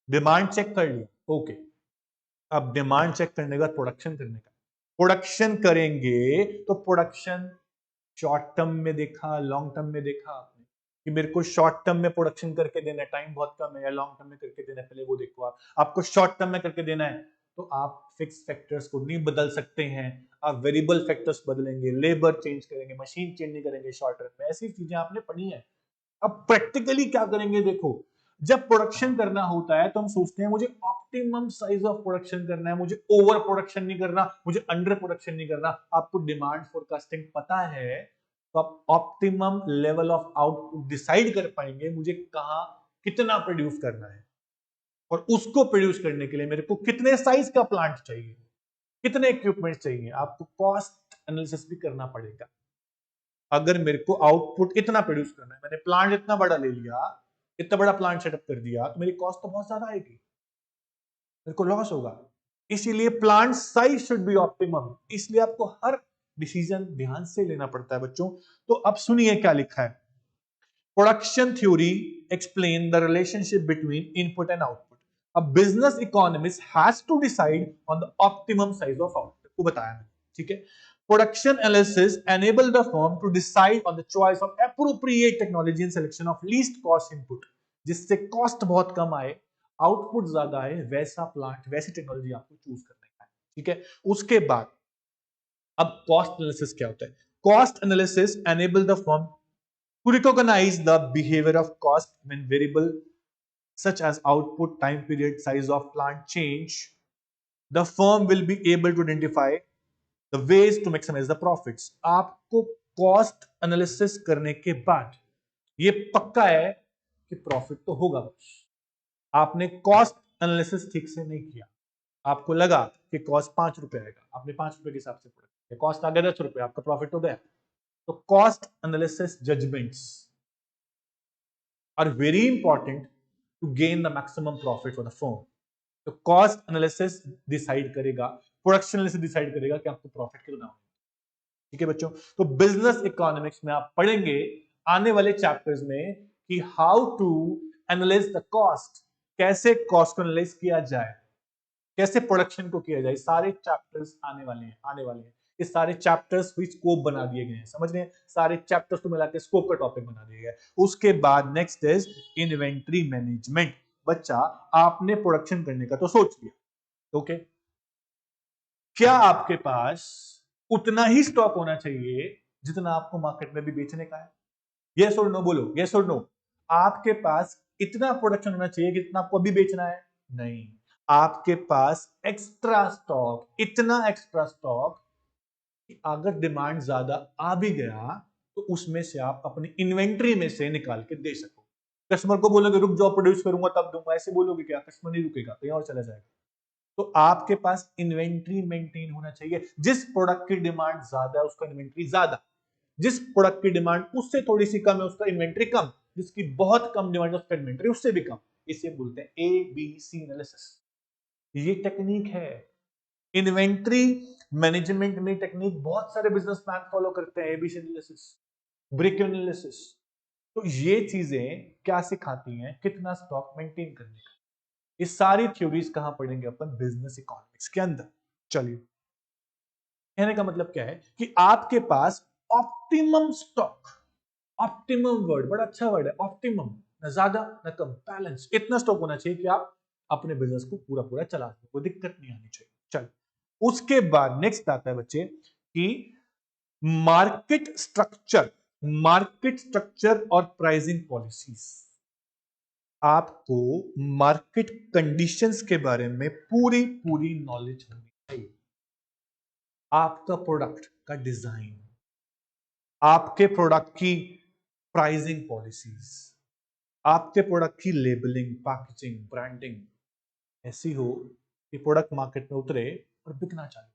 Demand check कर लिया, ओके, अब डिमांड चेक करने के बाद प्रोडक्शन करने का, प्रोडक्शन करेंगे तो प्रोडक्शन शॉर्ट टर्म में देखा, लॉन्ग टर्म में देखा आपने कि मेरे को शॉर्ट टर्म में प्रोडक्शन करके देना है, टाइम बहुत कम है, या लॉन्ग टर्म में करके देना है, पहले वो देखो। आप, आपको शॉर्ट टर्म में करके देना है तो आप फिक्स फैक्टर्स को नहीं बदल सकते हैं, आप वेरिएबल फैक्टर्स बदलेंगे, लेबर चेंज करेंगे, मशीन चेंज नहीं करेंगे शॉर्ट टर्म में, ऐसी चीजें आपने पढ़ी है। अब प्रैक्टिकली क्या करेंगे, देखो, जब प्रोडक्शन करना होता है तो हम सोचते हैं मुझे ऑप्टिमम साइज ऑफ प्रोडक्शन करना है, मुझे ओवर प्रोडक्शन नहीं करना, मुझे अंडर प्रोडक्शन नहीं करना। आपको डिमांड फोरकास्टिंग पता है तो आप optimum level of output decide कर पाएंगे, मुझे कहां कितना प्रोड्यूस करना है, और उसको प्रोड्यूस करने के लिए मेरे को कितने साइज का प्लांट चाहिए, कितने इक्विपमेंट चाहिए। आपको कॉस्ट एनालिसिस भी करना पड़ेगा। अगर मेरे को आउटपुट इतना प्रोड्यूस करना है, मैंने प्लांट इतना बड़ा ले लिया, इतना बड़ा प्लांट सेटअप कर दिया, तो मेरी कॉस्ट तो बहुत ज्यादा आएगी, मेरे को लॉस होगा। इसीलिए plant size should be optimum, इसलिए आपको हर डिसीजन ध्यान से लेना पड़ता है बच्चों। तो अब सुनिए क्या लिखा है, production theory explain the relationship between input and output. A business economist has to decide on the optimum size of output, को बताया मैंने, ठीक है। Production analysis enable the firm to decide on the choice of appropriate technology and selection of least cost input, जिससे cost बहुत कम आए output ज्यादा है, वैसा प्लांट, वैसी टेक्नोलॉजी आपको चूज करने का है, ठीक है। उसके बाद अब कॉस्ट एनालिसिस क्या होता है? Cost analysis enable the firm to recognise the behaviour of cost when variable such as output, time period, size of plant change. The firm will be able to identify the ways to maximize the profits. आपको cost analysis करने के बाद ये पक्का है कि profit तो होगा, बस आपने कॉस्ट एनालिसिस ठीक से नहीं किया। आपको लगा कि कॉस्ट 5 रुपए आएगा, आपने 5 रुपए के हिसाब से पढ़ा, कॉस्ट आ गया 10 रुपए, आपका प्रॉफिट हो गया। तो cost analysis judgements are very important to gain the maximum profit for the firm. तो कॉस्ट एनालिसिस डिसाइड करेगा, प्रोडक्शन एनालिसिस डिसाइड करेगा कि आपको प्रॉफिट कितना होगा, ठीक है बच्चों। तो बिजनेस इकोनॉमिक्स में आप पढ़ेंगे आने वाले चैप्टर्स में कि how to analyse the cost, कैसे कॉस्ट को एनालाइज किया जाए, कैसे प्रोडक्शन को किया जाए। सारे चैप्टर्स आने वाले हैं। ये सारे चैप्टर्स भी स्कोप बना दिए गए हैं, समझ रहे हैं? सारे चैप्टर्स को मिला के स्कोप का टॉपिक बना दिया गया है। उसके बाद नेक्स्ट इज इन्वेंट्री मैनेजमेंट। बच्चा आपने प्रोडक्शन करने का तो सोच लिया, ओके, क्या आपके पास उतना ही स्टॉक होना चाहिए जितना आपको मार्केट में भी बेचने का है? यस और नो बोलो, यस और नो। आपके पास इतना प्रोडक्शन होना चाहिए कि इतना आपको अभी बेचना है? नहीं, आपके पास एक्स्ट्रा स्टॉक, इतना एक्स्ट्रा स्टॉक कि अगर डिमांड ज्यादा आ भी गया तो उसमें से आप अपनी इन्वेंट्री में से निकाल के दे सको। कस्टमर को बोलोगे रुक जाओ प्रोड्यूस करूंगा तब दूंगा, ऐसे बोलोगे क्या? कस्टमर नहीं रुकेगा, कहीं और चला जाएगा। तो आपके पास इन्वेंट्री मेंटेन होना चाहिए। जिस प्रोडक्ट की डिमांड ज्यादा है उसका इन्वेंट्री ज्यादा, जिस प्रोडक्ट की डिमांड उससे थोड़ी सी कम है उसका इन्वेंट्री कम, जिसकी बहुत कम डिमांड है उसका इन्वेंट्री उससे भी कम। इसे बोलते हैं ABC एनालिसिस। ये टेक्निक है इन्वेंट्री मैनेजमेंट में। टेक्निक बहुत सारे बिजनेसमैन फॉलो करते हैं, ABC एनालिसिस, ब्रेक एनालिसिस। तो ये चीजें क्या सिखाती हैं? कितना स्टॉक मेंटेन करने का। ये सारी थ्योरीज कहां पढ़ेंगे अपन? बिजनेस इकोनॉमिक्स के अंदर। चलिए, कहने का मतलब क्या है कि आपके पास ऑप्टिमम स्टॉक, ऑप्टिमम वर्ड बड़ा अच्छा वर्ड है, ऑप्टिमम, ना ज्यादा ना कम, बैलेंस, इतना स्टॉक होना चाहिए कि आप अपने बिजनेस को पूरा पूरा चला सको, कोई दिक्कत नहीं आनी चाहिए। चल, उसके बाद नेक्स्ट आता है बच्चे कि मार्केट स्ट्रक्चर, मार्केट स्ट्रक्चर और प्राइसिंग पॉलिसीज। आपको मार्केट कंडीशंस के बारे में पूरी पूरी नॉलेज होनी चाहिए। आपका प्रोडक्ट का डिजाइन, आपके प्रोडक्ट की प्राइसिंग पॉलिसीज, आपके प्रोडक्ट की लेबलिंग, पैकेजिंग, ब्रांडिंग ऐसी हो कि प्रोडक्ट मार्केट में उतरे और बिकना चाहिए।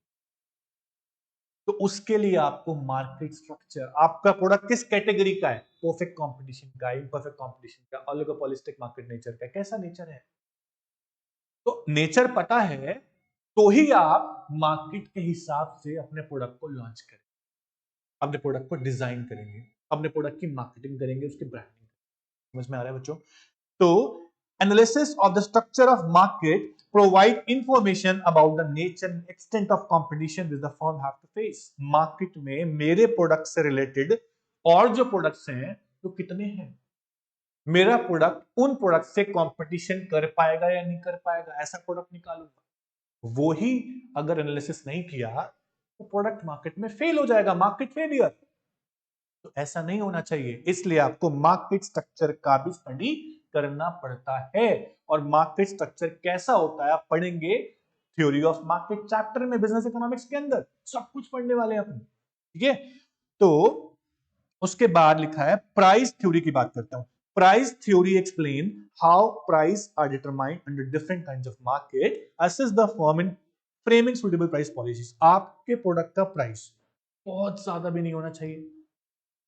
तो उसके लिए आपको मार्केट स्ट्रक्चर, आपका प्रोडक्ट किस कैटेगरी का है, परफेक्ट कंपटीशन का, इम्परफेक्ट कंपटीशन का, ओलिगोपोलिस्टिक मार्केट नेचर का, कैसा नेचर है। तो नेचर पता है तो ही आप मार्केट के हिसाब से अपने प्रोडक्ट को लॉन्च करें, अपने प्रोडक्ट को डिजाइन करेंगे, अपने प्रोडक्ट की मार्केटिंग करेंगे, उसकी ब्रांडिंग। समझ में आ रहा है बच्चों? तो analysis of the structure of market provide information about the nature and extent of competition with the firm have to face. Market में मेरे प्रोडक्ट से रिलेटेड और जो प्रोडक्ट्स हैं तो कितने हैं, मेरा प्रोडक्ट उन प्रोडक्ट से कंपटीशन कर पाएगा या नहीं कर पाएगा, ऐसा प्रोडक्ट निकालूंगा। वो ही अगर एनालिसिस नहीं किया तो प्रोडक्ट मार्केट में फेल हो जाएगा, मार्केट फेलियर। तो ऐसा नहीं होना चाहिए, इसलिए आपको मार्केट स्ट्रक्चर का भी स्टडी करना पड़ता है। और मार्केट स्ट्रक्चर कैसा होता है आप पढ़ेंगे थ्योरी ऑफ मार्केट चैप्टर में, बिजनेस इकोनॉमिक्स के अंदर सब कुछ पढ़ने वाले हैं अपन, ठीक है। तो उसके बाद लिखा है प्राइस थ्योरी की बात करता हूं। Price theory explain how price are determined under different kinds of market, assess the firm in framing suitable price policies. आपके प्रोडक्ट का प्राइस बहुत ज्यादा भी नहीं होना चाहिए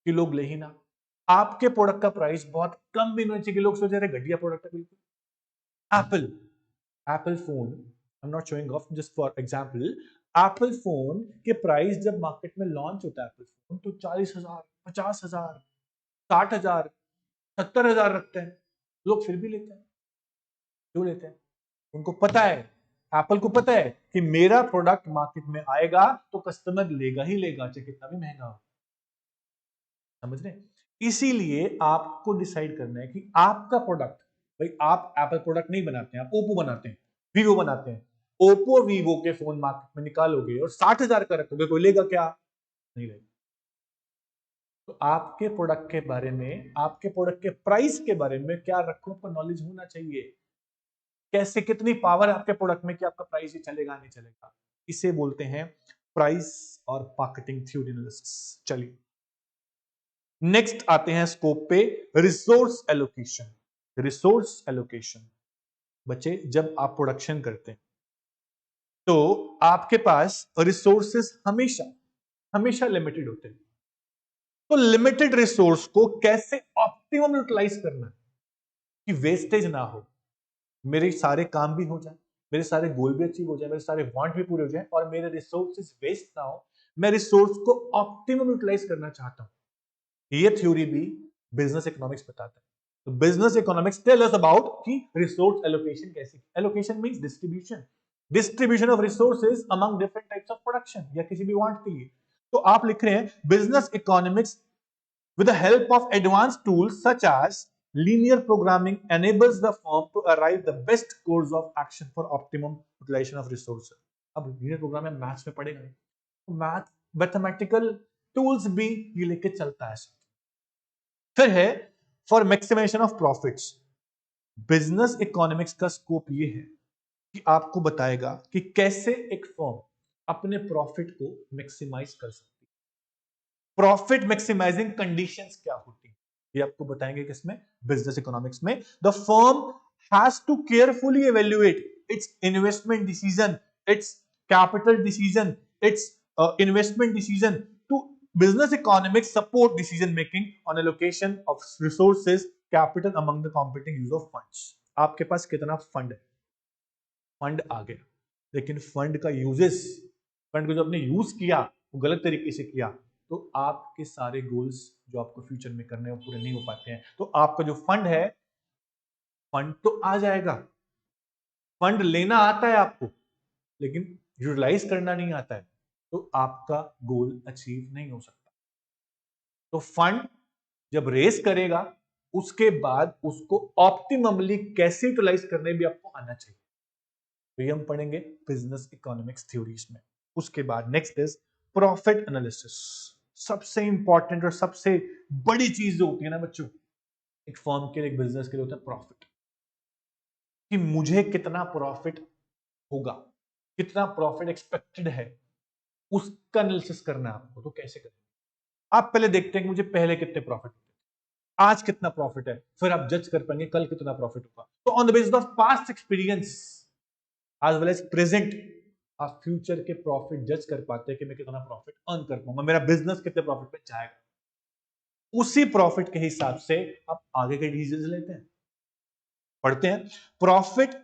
कि लोग ले ही ना, आपके प्रोडक्ट का प्राइस बहुत कम भी नहीं चाहिए कि लोग सोच रहे घटिया प्रोडक्ट है बिल्कुल। Apple, Apple phone, I am not showing off, just for example, Apple phone के प्राइस जब मार्केट में लॉन्च होता है एप्पल फोन तो 40,000, 50,000, 60,000, 70,000 रखते हैं, लोग फिर भी लेते हैं। क्यों लेते हैं? उनको पता है, एप्पल को पता है कि मेरा प्रोडक्ट मार्केट में आएगा तो कस्टमर लेगा ही लेगा, चाहे कितना भी महंगा हो। समझ रहे? इसीलिए आपको डिसाइड करना है कि आपका प्रोडक्ट भाई आप एप्पल प्रोडक्ट नहीं बनाते हैं, आप ओप्पो बनाते हैं, वीवो बनाते हैं। ओप्पो वीवो के फोन मार्केट में निकालोगे और 60,000 का रखोगे, कोई लेगा क्या? नहीं लेगा। तो आपके प्रोडक्ट के बारे में, आपके प्रोडक्ट के प्राइस के बारे में क्या रखो, आपको नॉलेज होना चाहिए। कैसे, कितनी पावर है आपके प्रोडक्ट में कि आपका प्राइस ही चलेगा नहीं चलेगा। इसे बोलते हैं प्राइस और मार्केटिंग थ्योरी एनालिसिस। चलिए नेक्स्ट आते हैं स्कोप पे, रिसोर्स एलोकेशन। रिसोर्स एलोकेशन बच्चे, जब आप प्रोडक्शन करते हैं तो आपके पास रिसोर्सेस हमेशा हमेशा लिमिटेड होते हैं। तो लिमिटेड रिसोर्स को कैसे ऑप्टिमम यूटिलाइज करना है कि वेस्टेज ना हो, मेरे सारे काम भी हो जाए, मेरे सारे गोल भी अचीव हो जाए, मेरे सारे वांट भी पूरे हो जाए और मेरे रिसोर्सेज वेस्ट ना हो। मैं रिसोर्स को ऑप्टिमम यूटिलाइज करना चाहता हूं। ये थ्योरी भी बिजनेस इकोनॉमिक्स बताता है। तो business economics tell us about कि रिसोर्स एलोकेशन कैसे। Allocation means distribution, distribution of resources among different types of production या किसी भी वांट के लिए। तो आप लिख रहे हैं business economics with the help of advanced tools such as linear programming enables the firm to arrive the best course of action for optimum utilization of resources. अब linear programming मैथ्स में पढ़ेगा नहीं, तो मैथ मैथमेटिकल टूल्स भी ये लेके चलता है। फिर है for maximisation of profits. Business economics का स्कोप ये है कि आपको बताएगा कि कैसे एक फर्म अपने प्रॉफिट को मैक्सिमाइज कर सकती है। प्रॉफिट मैक्सिमाइजिंग कंडीशंस क्या होती है ये आपको बताएंगे किसमें, बिजनेस इकोनॉमिक्स में। The firm has to carefully evaluate its investment decision, its capital decision, its investment decision to business economics support decision making on allocation of resources capital among the competing use of funds. आपके पास कितना fund है, fund आ गया, लेकिन fund का uses, fund को जो आपने यूज किया वो गलत तरीके से किया तो आपके सारे गोल्स जो आपको फ्यूचर में करने हैं वो पूरे नहीं हो पाते हैं। तो आपका जो फंड है, फंड तो आ जाएगा, फंड लेना आता है आपको लेकिन यूटिलाइज करना नहीं आता है, तो आपका गोल अचीव नहीं हो सकता। तो फंड जब रेस करेगा उसके बाद उसको ऑप्टिममली कैसे यूटिलाइज करने भी आपको आना चाहिए। तो ये हम पढ़ेंगे बिजनेस इकोनॉमिक्स थ्योरीज में। उसके बाद नेक्स्ट इज प्रॉफिट एनालिसिस। सबसे इंपॉर्टेंट और सबसे बड़ी चीज जो होती है ना बच्चों, एक फर्म के लिए, एक बिजनेस के लिए होता है प्रॉफिट। कि मुझे कितना प्रॉफिट होगा, कितना प्रॉफिट एक्सपेक्टेड है, उसका एनालिसिस करना है आपको। तो कैसे करें, आप पहले देखते हैं कि मुझे पहले कितने प्रॉफिट होते हैं, आज कितना प्रॉफिट है, फिर आप जज कर पाएंगे कल कितना प्रॉफिट होगा। तो on the basis of past experience as well as present, आप फ्यूचर के प्रॉफिट जज कर पाते हैं कि मैं कितना प्रॉफिट अर्न कर पाऊंगा, मेरा बिजनेस कितने प्रॉफिट पे जाएगा। उसी प्रॉफिट के हिसाब से आप आगे के डिसीजन लेते हैं। पढ़ते हैं, profit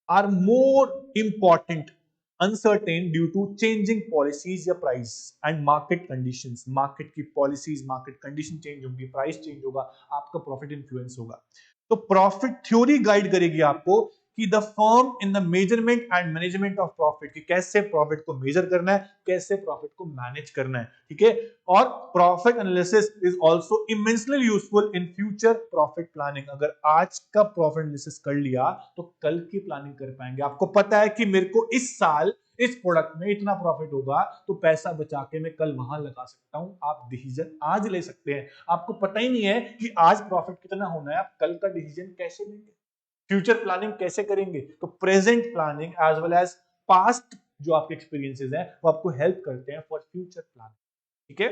are more important uncertain due to changing policies या price and market conditions. Market की पॉलिसीज, मार्केट कंडीशन चेंज होंगी, प्राइस चेंज होगा, आपका प्रॉफिट इन्फ्लुएंस होगा। तो प्रॉफिट थ्योरी गाइड करेगी आपको कि the firm in the measurement and management of profit, कि कैसे प्रॉफिट को मेजर करना है, कैसे प्रॉफिट को मैनेज करना है। ठीक है, और profit analysis is also immensely useful in future profit planning. अगर आज का प्रॉफिट एनालिसिस कर लिया तो कल की प्लानिंग कर पाएंगे। आपको पता है कि मेरे को इस साल इस प्रोडक्ट में इतना प्रॉफिट होगा तो पैसा बचा के मैं कल वहां लगा सकता हूं। आप डिसीजन आज ले सकते हैं। आपको पता ही नहीं है कि आज प्रॉफिट कितना होना है, आप कल का डिसीजन कैसे लेंगे, फ्यूचर प्लानिंग कैसे करेंगे। तो present planning as well as past जो आपके एक्सपीरियंसेस हैं वो आपको हेल्प करते हैं फॉर फ्यूचर प्लानिंग। ठीक है,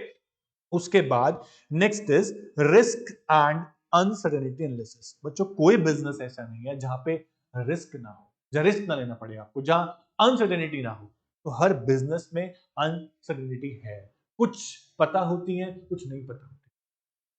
उसके बाद next is risk and uncertainty analysis. बच्चों कोई बिजनेस ऐसा नहीं है जहां पे रिस्क ना हो, जहां रिस्क ना लेना पड़े आपको, जहां अनसर्टेनिटी ना हो। तो हर बिजनेस में अनसर्टेनिटी है, कुछ पता होती है, कुछ नहीं पता होती।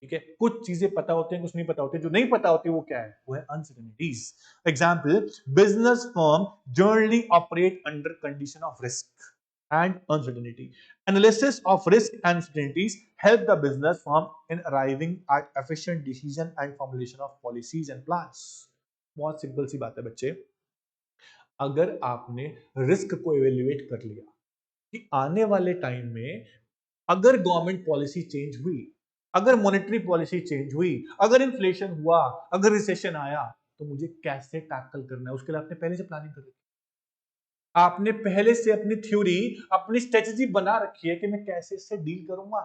ठीक है, कुछ चीजें पता होती हैं, कुछ नहीं पता होती। जो नहीं पता होती वो क्या है, वो है uncertainties. Example, business firm generally operate under condition of risk and uncertainty. Analysis of risk and uncertainties help the business firm in arriving at efficient decision and formulation of policies and plans. बहुत simple सी बात है बच्चे, अगर आपने risk को evaluate कर लिया कि आने वाले टाइम में अगर गवर्नमेंट पॉलिसी चेंज हुई, अगर मॉनेटरी पॉलिसी चेंज हुई, अगर इन्फ्लेशन हुआ, अगर रिसेशन आया, तो मुझे कैसे टैकल करना है, उसके लिए आपने पहले से प्लानिंग कर रखी है, आपने पहले से अपनी थ्योरी, अपनी स्ट्रेटेजी बना रखी है कि मैं कैसे इससे डील करूंगा,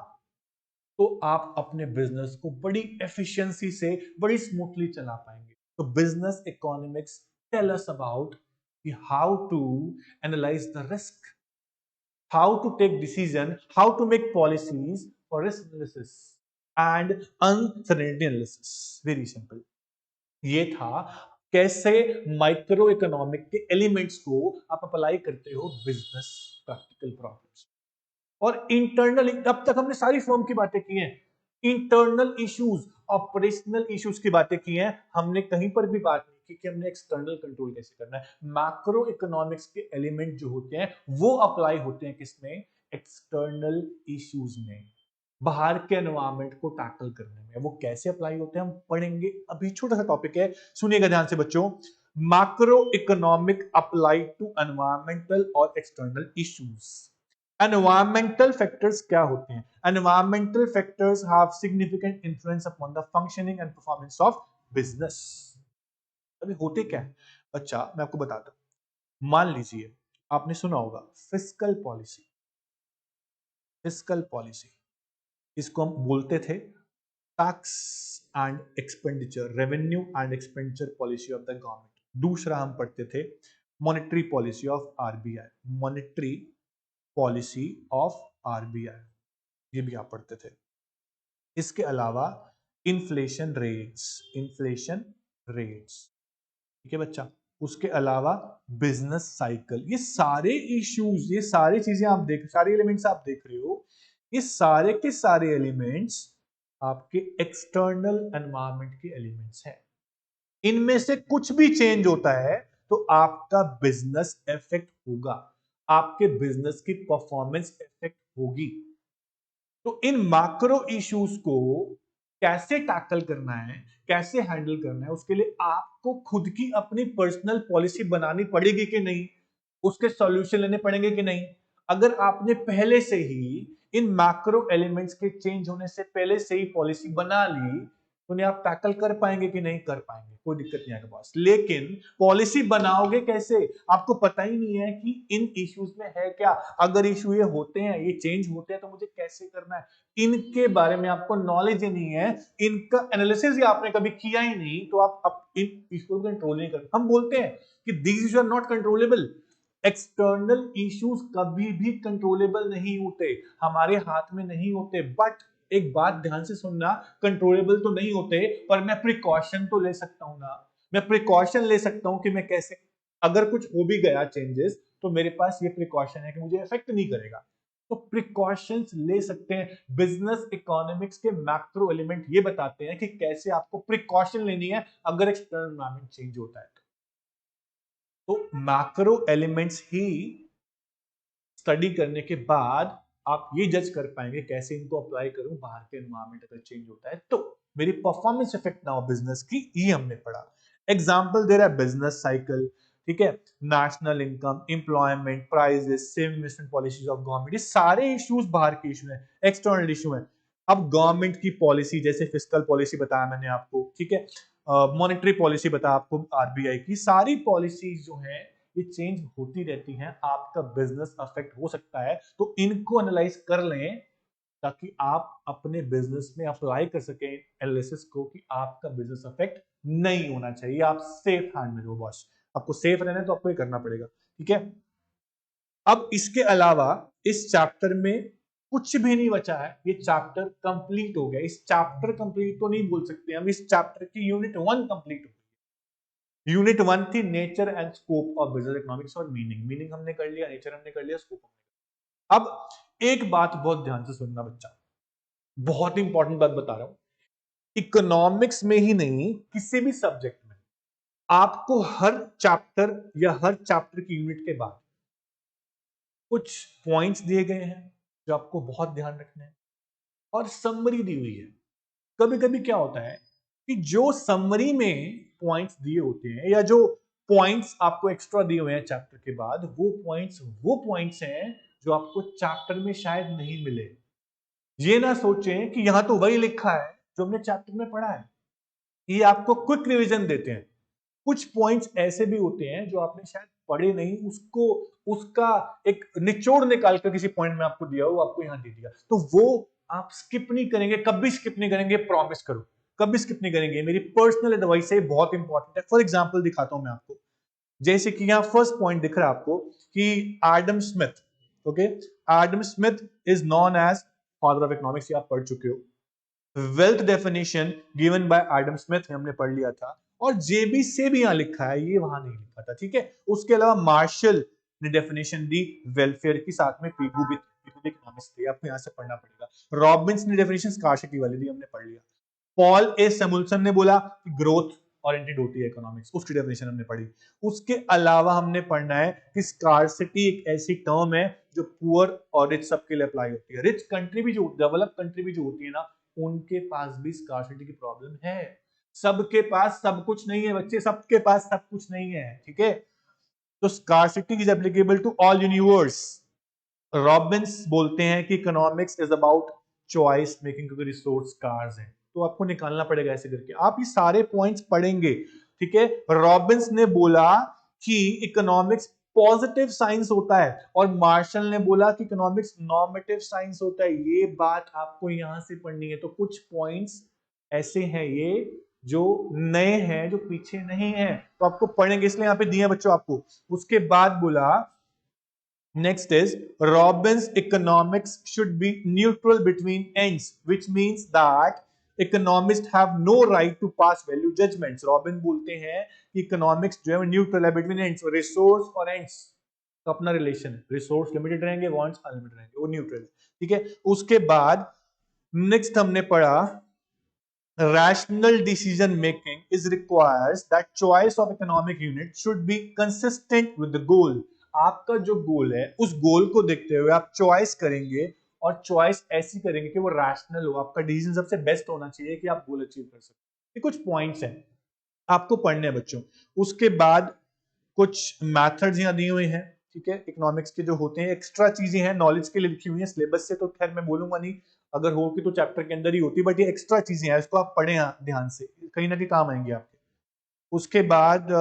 तो आप अपने बिजनेस को बड़ी एफिशिएंसी से, बड़ी स्मूथली चला पाएंगे। तो business economics tell us about how to analyse the risk, how to take decision, how to make policies for risk analysis and uncertainty analysis. Very simple. ये था कैसे माइक्रो इकोनॉमिक के एलिमेंट्स को आप अप्लाई करते हो बिजनेस प्रैक्टिकल प्रॉब्लम्स। और internal, अब तक हमने सारी फर्म की बातें की हैं, इंटरनल इश्यूज, ऑपरेशनल इश्यूज की बातें की हैं, हमने कहीं पर भी बात नहीं की कि हमने एक्सटर्नल कंट्रोल कैसे करना है। मैक्रो इकोनॉमिक्स के एलिमेंट जो होते हैं वो अप्लाई होते हैं किसमें, एक्सटर्नल इश्यूज में, बाहर के एनवायरनमेंट को टैकल करने में। वो कैसे अप्लाई होते हैं हम पढ़ेंगे, अभी छोटा सा टॉपिक है, सुनिएगा ध्यान से बच्चों। Macro economic apply to environmental और एक्सटर्नल इश्यूज। एनवायरमेंटल फैक्टर्स क्या होते हैं? Environmental factors have significant influence upon the functioning and performance of business. अभी होते क्या है बच्चा, मैं आपको बताता हूं। मान लीजिए आपने सुना होगा फिस्कल पॉलिसी, फिस्कल पॉलिसी इसको हम बोलते थे tax and expenditure, revenue and expenditure policy of the government. दूसरा हम पढ़ते थे monetary policy of RBI, monetary policy of RBI, ये भी आप पढ़ते थे। इसके अलावा इन्फ्लेशन रेट्स, इन्फ्लेशन रेट्स, ठीक है बच्चा। उसके अलावा बिजनेस साइकिल, ये सारे इश्यूज, ये सारी चीजें आप देख, सारे एलिमेंट्स आप देख रहे हो, ये सारे के सारे एलिमेंट्स आपके एक्सटर्नल एनवायरनमेंट के एलिमेंट्स हैं। इनमें से कुछ भी चेंज होता है तो आपका बिजनेस इफेक्ट होगा, आपके बिजनेस की परफॉर्मेंस इफेक्ट होगी। तो इन मैक्रो इश्यूज को कैसे टैकल करना है, कैसे हैंडल करना है, उसके लिए आपको खुद की अपनी पर्सनल पॉलिसी बनानी पड़ेगी कि नहीं, उसके सॉल्यूशन लेने पड़ेंगे कि नहीं। अगर आपने पहले से ही इन मैक्रो एलिमेंट्स के चेंज होने से पहले से ही पॉलिसी बना ली, तो नहीं आप टैकल कर पाएंगे कि नहीं कर पाएंगे, कोई दिक्कत नहीं आएगा बॉस। लेकिन पॉलिसी बनाओगे कैसे, आपको पता ही नहीं है कि इन इश्यूज में है क्या, अगर इश्यू ये होते हैं, ये चेंज होते हैं, तो मुझे कैसे करना है, इनके बारे में आपको नॉलेज ही नहीं है, इनका एनालिसिस ही आपने कभी किया ही नहीं, तो आप इन इश्यू को कंट्रोल नहीं कर। हम बोलते हैं कि these issues are not controllable. External issues कभी भी कंट्रोलेबल नहीं होते, हमारे हाथ में नहीं होते। बट एक बात ध्यान से सुनना, कंट्रोलेबल तो नहीं होते, पर मैं प्रिकॉशन तो ले सकता हूं ना, मैं प्रिकॉशन ले सकता हूं कि मैं कैसे, अगर कुछ हो भी गया चेंजेस, तो मेरे पास ये प्रिकॉशन है कि मुझे इफेक्ट नहीं करेगा, तो प्रिकॉशंस ले सकते हैं। बिजनेस इकोनॉमिक्स के मैक्रो एलिमेंट ये बताते हैं कि कैसे आपको प्रिकॉशन लेनी है अगर एक्सटर्नल एनवायरनमेंट चेंज होता है। तो मैक्रो एलिमेंट्स ही स्टडी करने के बाद आप ये जज कर पाएंगे कैसे इनको अप्लाई करूं, बाहर के एनवायरनमेंट अगर चेंज होता है तो मेरी परफॉर्मेंस इफेक्ट ना हो बिजनेस की, ये हमने पढ़ा। एग्जांपल दे रहा है बिजनेस साइकिल, ठीक है, national income, employment, prices, saving investment policies of government, ये सारे इश्यूज बाहर के इशू हैं, एक्सटर्नल इशू हैं। अब गवर्नमेंट की पॉलिसी, जैसे फिस्कल पॉलिसी बताया मैंने आपको, ठीक है, मॉनेटरी पॉलिसी बताया आपको आरबीआई की, सारी पॉलिसीज जो है ये चेंज होती रहती हैं, आपका बिजनेस अफेक्ट हो सकता है, तो इनको एनालाइज कर लें ताकि आप अपने बिजनेस में अप्लाई कर सकें एनालिसिस को कि आपका बिजनेस अफेक्ट नहीं होना चाहिए, आप सेफ हैंड में हो बॉस। आपको सेफ रहना है तो आपको ये करना पड़ेगा, ठीक है। अब इसके अलावा इस चैप्टर में कुछ भी नहीं बचा है, ये चैप्टर कंप्लीट हो गया। इस चैप्टर कंप्लीट तो नहीं बोल सकते हम, इस चैप्टर की यूनिट 1 कंप्लीट हो गई। यूनिट 1 थी nature and scope of business economics और मीनिंग, मीनिंग हमने कर लिया, नेचर हमने कर लिया, स्कोप हमने। अब एक बात बहुत ध्यान से सुनना बच्चा, बहुत इंपॉर्टेंट बात बता रहा हूं, इकोनॉमिक्स में ही नहीं किसी भी सब्जेक्ट में आपको हर चैप्टर या हर चैप्टर की यूनिट के बाद कुछ पॉइंट्स दिए गए हैं जो आपको बहुत ध्यान रखना है, और समरी दी हुई है। कभी कभी क्या होता है कि जो समरी में पॉइंट्स दिए होते हैं या जो पॉइंट्स आपको एक्स्ट्रा दिए हुए हैं चैप्टर के बाद, वो पॉइंट्स हैं जो आपको चैप्टर में शायद नहीं मिले। ये ना सोचें कि यहां तो वही लिखा है जो हमने चैप्टर में पढ़ा है, ये आपको क्विक रिवीजन देते हैं। कुछ पॉइंट्स ऐसे भी होते हैं जो आपने शायद पढ़े नहीं, उसको उसका एक निचोड़ निकाल कर किसी पॉइंट में आपको दिया, वो आपको यहां दे दिया, तो वो आप स्किप नहीं करेंगे, कभी स्किप नहीं करेंगे, प्रॉमिस करो, कभी स्किप नहीं करेंगे। मेरी पर्सनल एडवाइस है, बहुत इंपॉर्टेंट है। फॉर एग्जाम्पल दिखाता हूं मैं आपको, जैसे कि यहाँ फर्स्ट पॉइंट दिख रहा है आपको कि Adam Smith, okay, Adam Smith is known as father of economics, आप पढ़ चुके हो। Wealth definition given by Adam Smith हमने पढ़ लिया था, और जेबी से भी यहां लिखा है, ये वहां नहीं लिखा था, ठीक है। उसके अलावा मार्शल ने डेफिनेशन दी वेलफेयर की, साथ में पीगू भी इकोनॉमिक्स थे, आपको यहां से पढ़ना पड़ेगा। रॉबिन्स ने डेफिनेशन स्कार्सिटी वाली दी, हमने पढ़ लिया। पॉल ए सैमुअल्सन ने बोला कि ग्रोथ ओरिएंटेड होती है इकोनॉमिक्स, उसकी डेफिनेशन हमने पढ़ी। उसके अलावा हमने पढ़ना है कि स्कार्सिटी एक ऐसी टर्म है जो पुअर और रिच सबके लिए अप्लाई होती है। रिच कंट्री भी जो, डेवलप कंट्री भी जो होती है ना, उनके पास भी स्कार्सिटी की प्रॉब्लम है। सबके पास सब कुछ नहीं है बच्चे, सबके पास सब कुछ नहीं है, ठीक है। तो scarcity is applicable to all universe. Robbins बोलते हैं कि economics is about choice making, क्योंकि रिसोर्स स्कार्स है, तो आपको निकालना पड़ेगा ऐसे करके। आप ये सारे पॉइंट्स पढ़ेंगे, ठीक है। रॉबिन्स ने बोला कि इकोनॉमिक्स पॉजिटिव साइंस होता है, और मार्शल ने बोला कि इकोनॉमिक्स नॉर्मेटिव साइंस होता है। ये बात आपको यहां से पढ़नी है। तो कुछ पॉइंट्स ऐसे हैं ये जो नए हैं, जो पीछे नहीं है, तो आपको पढ़ेंगे, इसलिए यहां पे दिए बच्चों आपको। उसके बाद बोला, next is Robbins economics should be neutral between ends, which means that economists have no right to pass value judgments. Robin बोलते हैं कि इकोनॉमिक्स जो है वो न्यूट्रल है बिटवीन एंड्स, रिसोर्स और एंड्स का अपना रिलेशन है। रिसोर्स लिमिटेड रहेंगे, वांट्स अनलिमिटेड रहेंगे, वो न्यूट्रल है, ठीक है। उसके बाद नेक्स्ट हमने पढ़ा, rational decision making is requires that choice of economic unit should be consistent with the goal. आपका जो गोल है, उस गोल को देखते हुए आप चॉइस करेंगे, और चॉइस ऐसी करेंगे कि वो रैशनल हो, आपका डिसीजन सबसे बेस्ट होना चाहिए कि आप गोल अचीव कर सकें। ये कुछ पॉइंट्स हैं आपको पढ़ने हैं बच्चों। उसके बाद कुछ मैथड्स यहाँ दिए हुए हैं, ठीक है, इकोनॉमिक्स के जो होते हैं, एक्स्ट्रा चीजें हैं, नॉलेज के लिए लिखी हुई हैं, सिलेबस से तो खैर मैं बोलूंगा नहीं, अगर होगी तो चैप्टर के अंदर ही होती, बट ये एक्स्ट्रा चीजें हैं, इसको आप पढ़ें ध्यान से, कहीं ना कहीं काम आएंगे आपके। उसके बाद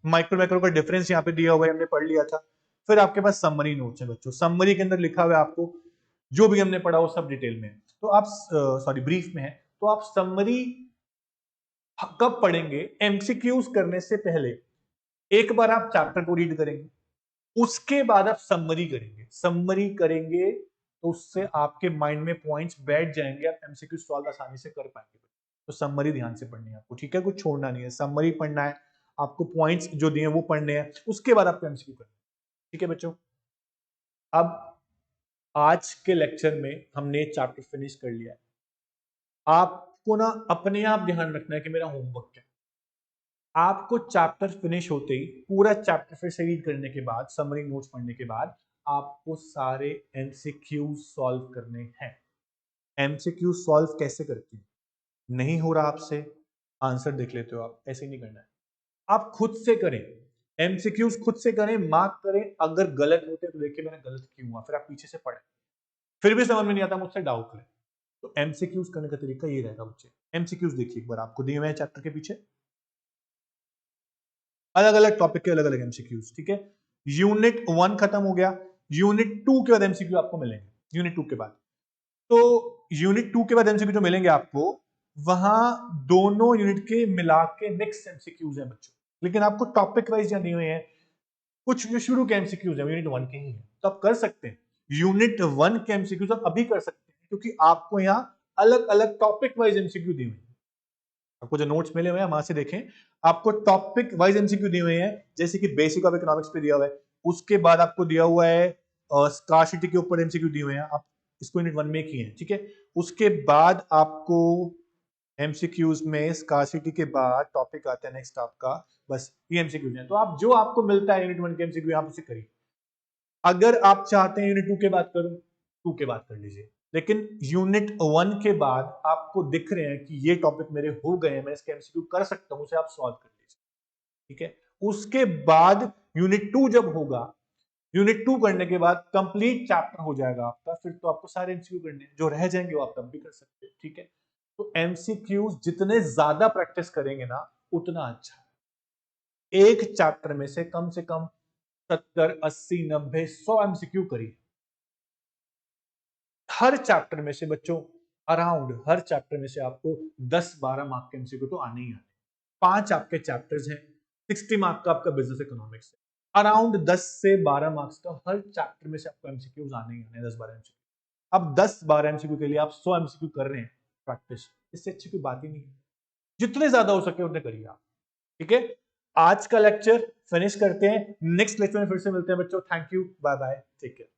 माइक्रो मैक्रो का डिफरेंस यहाँ पे दिया हुआ है, हमने पढ़ लिया था। फिर आपके पास समरी नोट्स है बच्चों, समरी के अंदर लिखा हुआ है आपको जो भी हमने पढ़ा वो सब डिटेल में है, तो आप सॉरी ब्रीफ में है, तो आप समरी कब पढ़ेंगे? एमसीक्यूज करने से पहले एक बार आप चैप्टर को रीड करेंगे, उसके बाद आप समरी करेंगे। समरी करेंगे तो उससे आपके माइंड में पॉइंट्स बैठ जाएंगे, आप एमसीक्यू सॉल्व आसानी से कर पाएंगे। तो समरी ध्यान से पढ़नी है आपको, ठीक है, कुछ छोड़ना नहीं है, समरी पढ़ना है आपको, पॉइंट्स जो दिए वो पढ़ने हैं, उसके बाद आपको एमसीक्यू करना है, ठीक है बच्चों। अब आज के लेक्चर में हमने चैप्टर फिनिश कर लिया है। आपको ना अपने आप ध्यान रखना है कि मेरा होमवर्क क्या है। आपको चैप्टर फिनिश होते ही पूरा चैप्टर फिर से रीड करने के बाद, समरी नोट्स पढ़ने के बाद, आपको सारे एमसीक्यू सॉल्व करने हैं। एमसीक्यू सॉल्व कैसे करते हैं? नहीं हो रहा आपसे, आंसर देख लेते हो आप, ऐसे नहीं करना है, आप खुद से करें, एमसीक्यूज खुद से करें, मार्क करें, अगर गलत होते तो देखिए मैंने गलत क्यों हुआ, फिर आप पीछे से पढ़ें, फिर भी समझ में नहीं आता मुझसे डाउट करें। तो एमसीक्यूज करने का तरीका ये रहेगा बच्चे। एमसीक्यूज देखिए एक बार, आपको दिए हुए हैं चैप्टर के पीछे अलग अलग टॉपिक के अलग अलग एमसीक्यूज, ठीक है। यूनिट 1 खत्म हो गया, यूनिट 2 के बाद एमसीक्यू आपको मिलेंगे, यूनिट 2 के बाद। तो यूनिट 2 के बाद एमसीक्यू जो मिलेंगे आपको, वहां दोनों यूनिट के मिला के मिक्स एमसीक्यूज हैं बच्चों, लेकिन आपको टॉपिक वाइज यहाँ दिए हुए हैं। कुछ जो शुरू के एमसीक्यूज हैं यूनिट 1 के ही हैं, तो आप कर सकते हैं यूनिट 1 के एमसीक्यूज आप अभी कर सकते हैं, क्योंकि आपको यहाँ अलग अलग टॉपिक वाइज एमसीक्यू दिए हुए हैं। आपको जो नोट्स मिले हुए हैं वहां से देखें, आपको टॉपिक वाइज एमसीक्यू दिए हुए हैं, जैसे कि बेसिक ऑफ इकोनॉमिक्स पे दिया हुआ है, उसके बाद आपको दिया हुआ है स्कार्सिटी के ऊपर एमसीक्यू दिए हुए हैं, आप इसको यूनिट 1 में किए हैं, ठीक है। उसके बाद आपको एमसीक्यूज में स्कार्सिटी के बाद टॉपिक आता है नेक्स्ट आपका, बस ये एमसीक्यूज हैं। तो आप जो आपको मिलता है यूनिट 1 के एमसीक्यू आप उसे करिए। अगर आप चाहते हैं यूनिट 2 के बाद करूं, 2 के बाद कर लीजिए, लेकिन यूनिट 1 के बाद आपको दिख रहे हैं कि ये टॉपिक मेरे हो गए हैं, मैं इसके एमसीक्यू कर सकता हूं, उसे आप सॉल्व कर लीजिए, ठीक है। उसके बाद यूनिट 2 जब होगा, यूनिट 2 करने के बाद कंप्लीट चैप्टर हो जाएगा आपका, फिर तो आपको सारे एमसीक्यू करने हैं, जो रह जाएंगे वो आप तब भी कर सकते हैं, ठीक है। तो एमसीक्यूज जितने ज्यादा प्रैक्टिस करेंगे ना, उतना अच्छा है। एक चैप्टर में से कम 70, 80, 90, 100 एमसीक्यू करिए। हर चैप्टर में से बच्चों अराउंड हर चैप्टर में से आपको 10-12 मार्क के एमसीक्यू तो आने ही आने। 5 आपके चैप्टर्स हैं, 60 मार्क का आपका बिजनेस इकोनॉमिक्स है। अराउंड 10 से 12 मार्क्स का हर चैप्टर में से आपको एमसीक्यूज आने ही आने, 10-12 एमसीक्यू। अब 10-12 एमसीक्यू के लिए आप 100 एमसीक्यू कर रहे हैं प्रैक्टिस, इससे अच्छी कोई बात ही नहीं है। जितने ज्यादा हो सके उतने करिए आप, ठीक है। आज का लेक्चर फिनिश करते हैं, नेक्स्ट लेक्चर में फिर से मिलते हैं बच्चों। Thank you, bye bye, take care.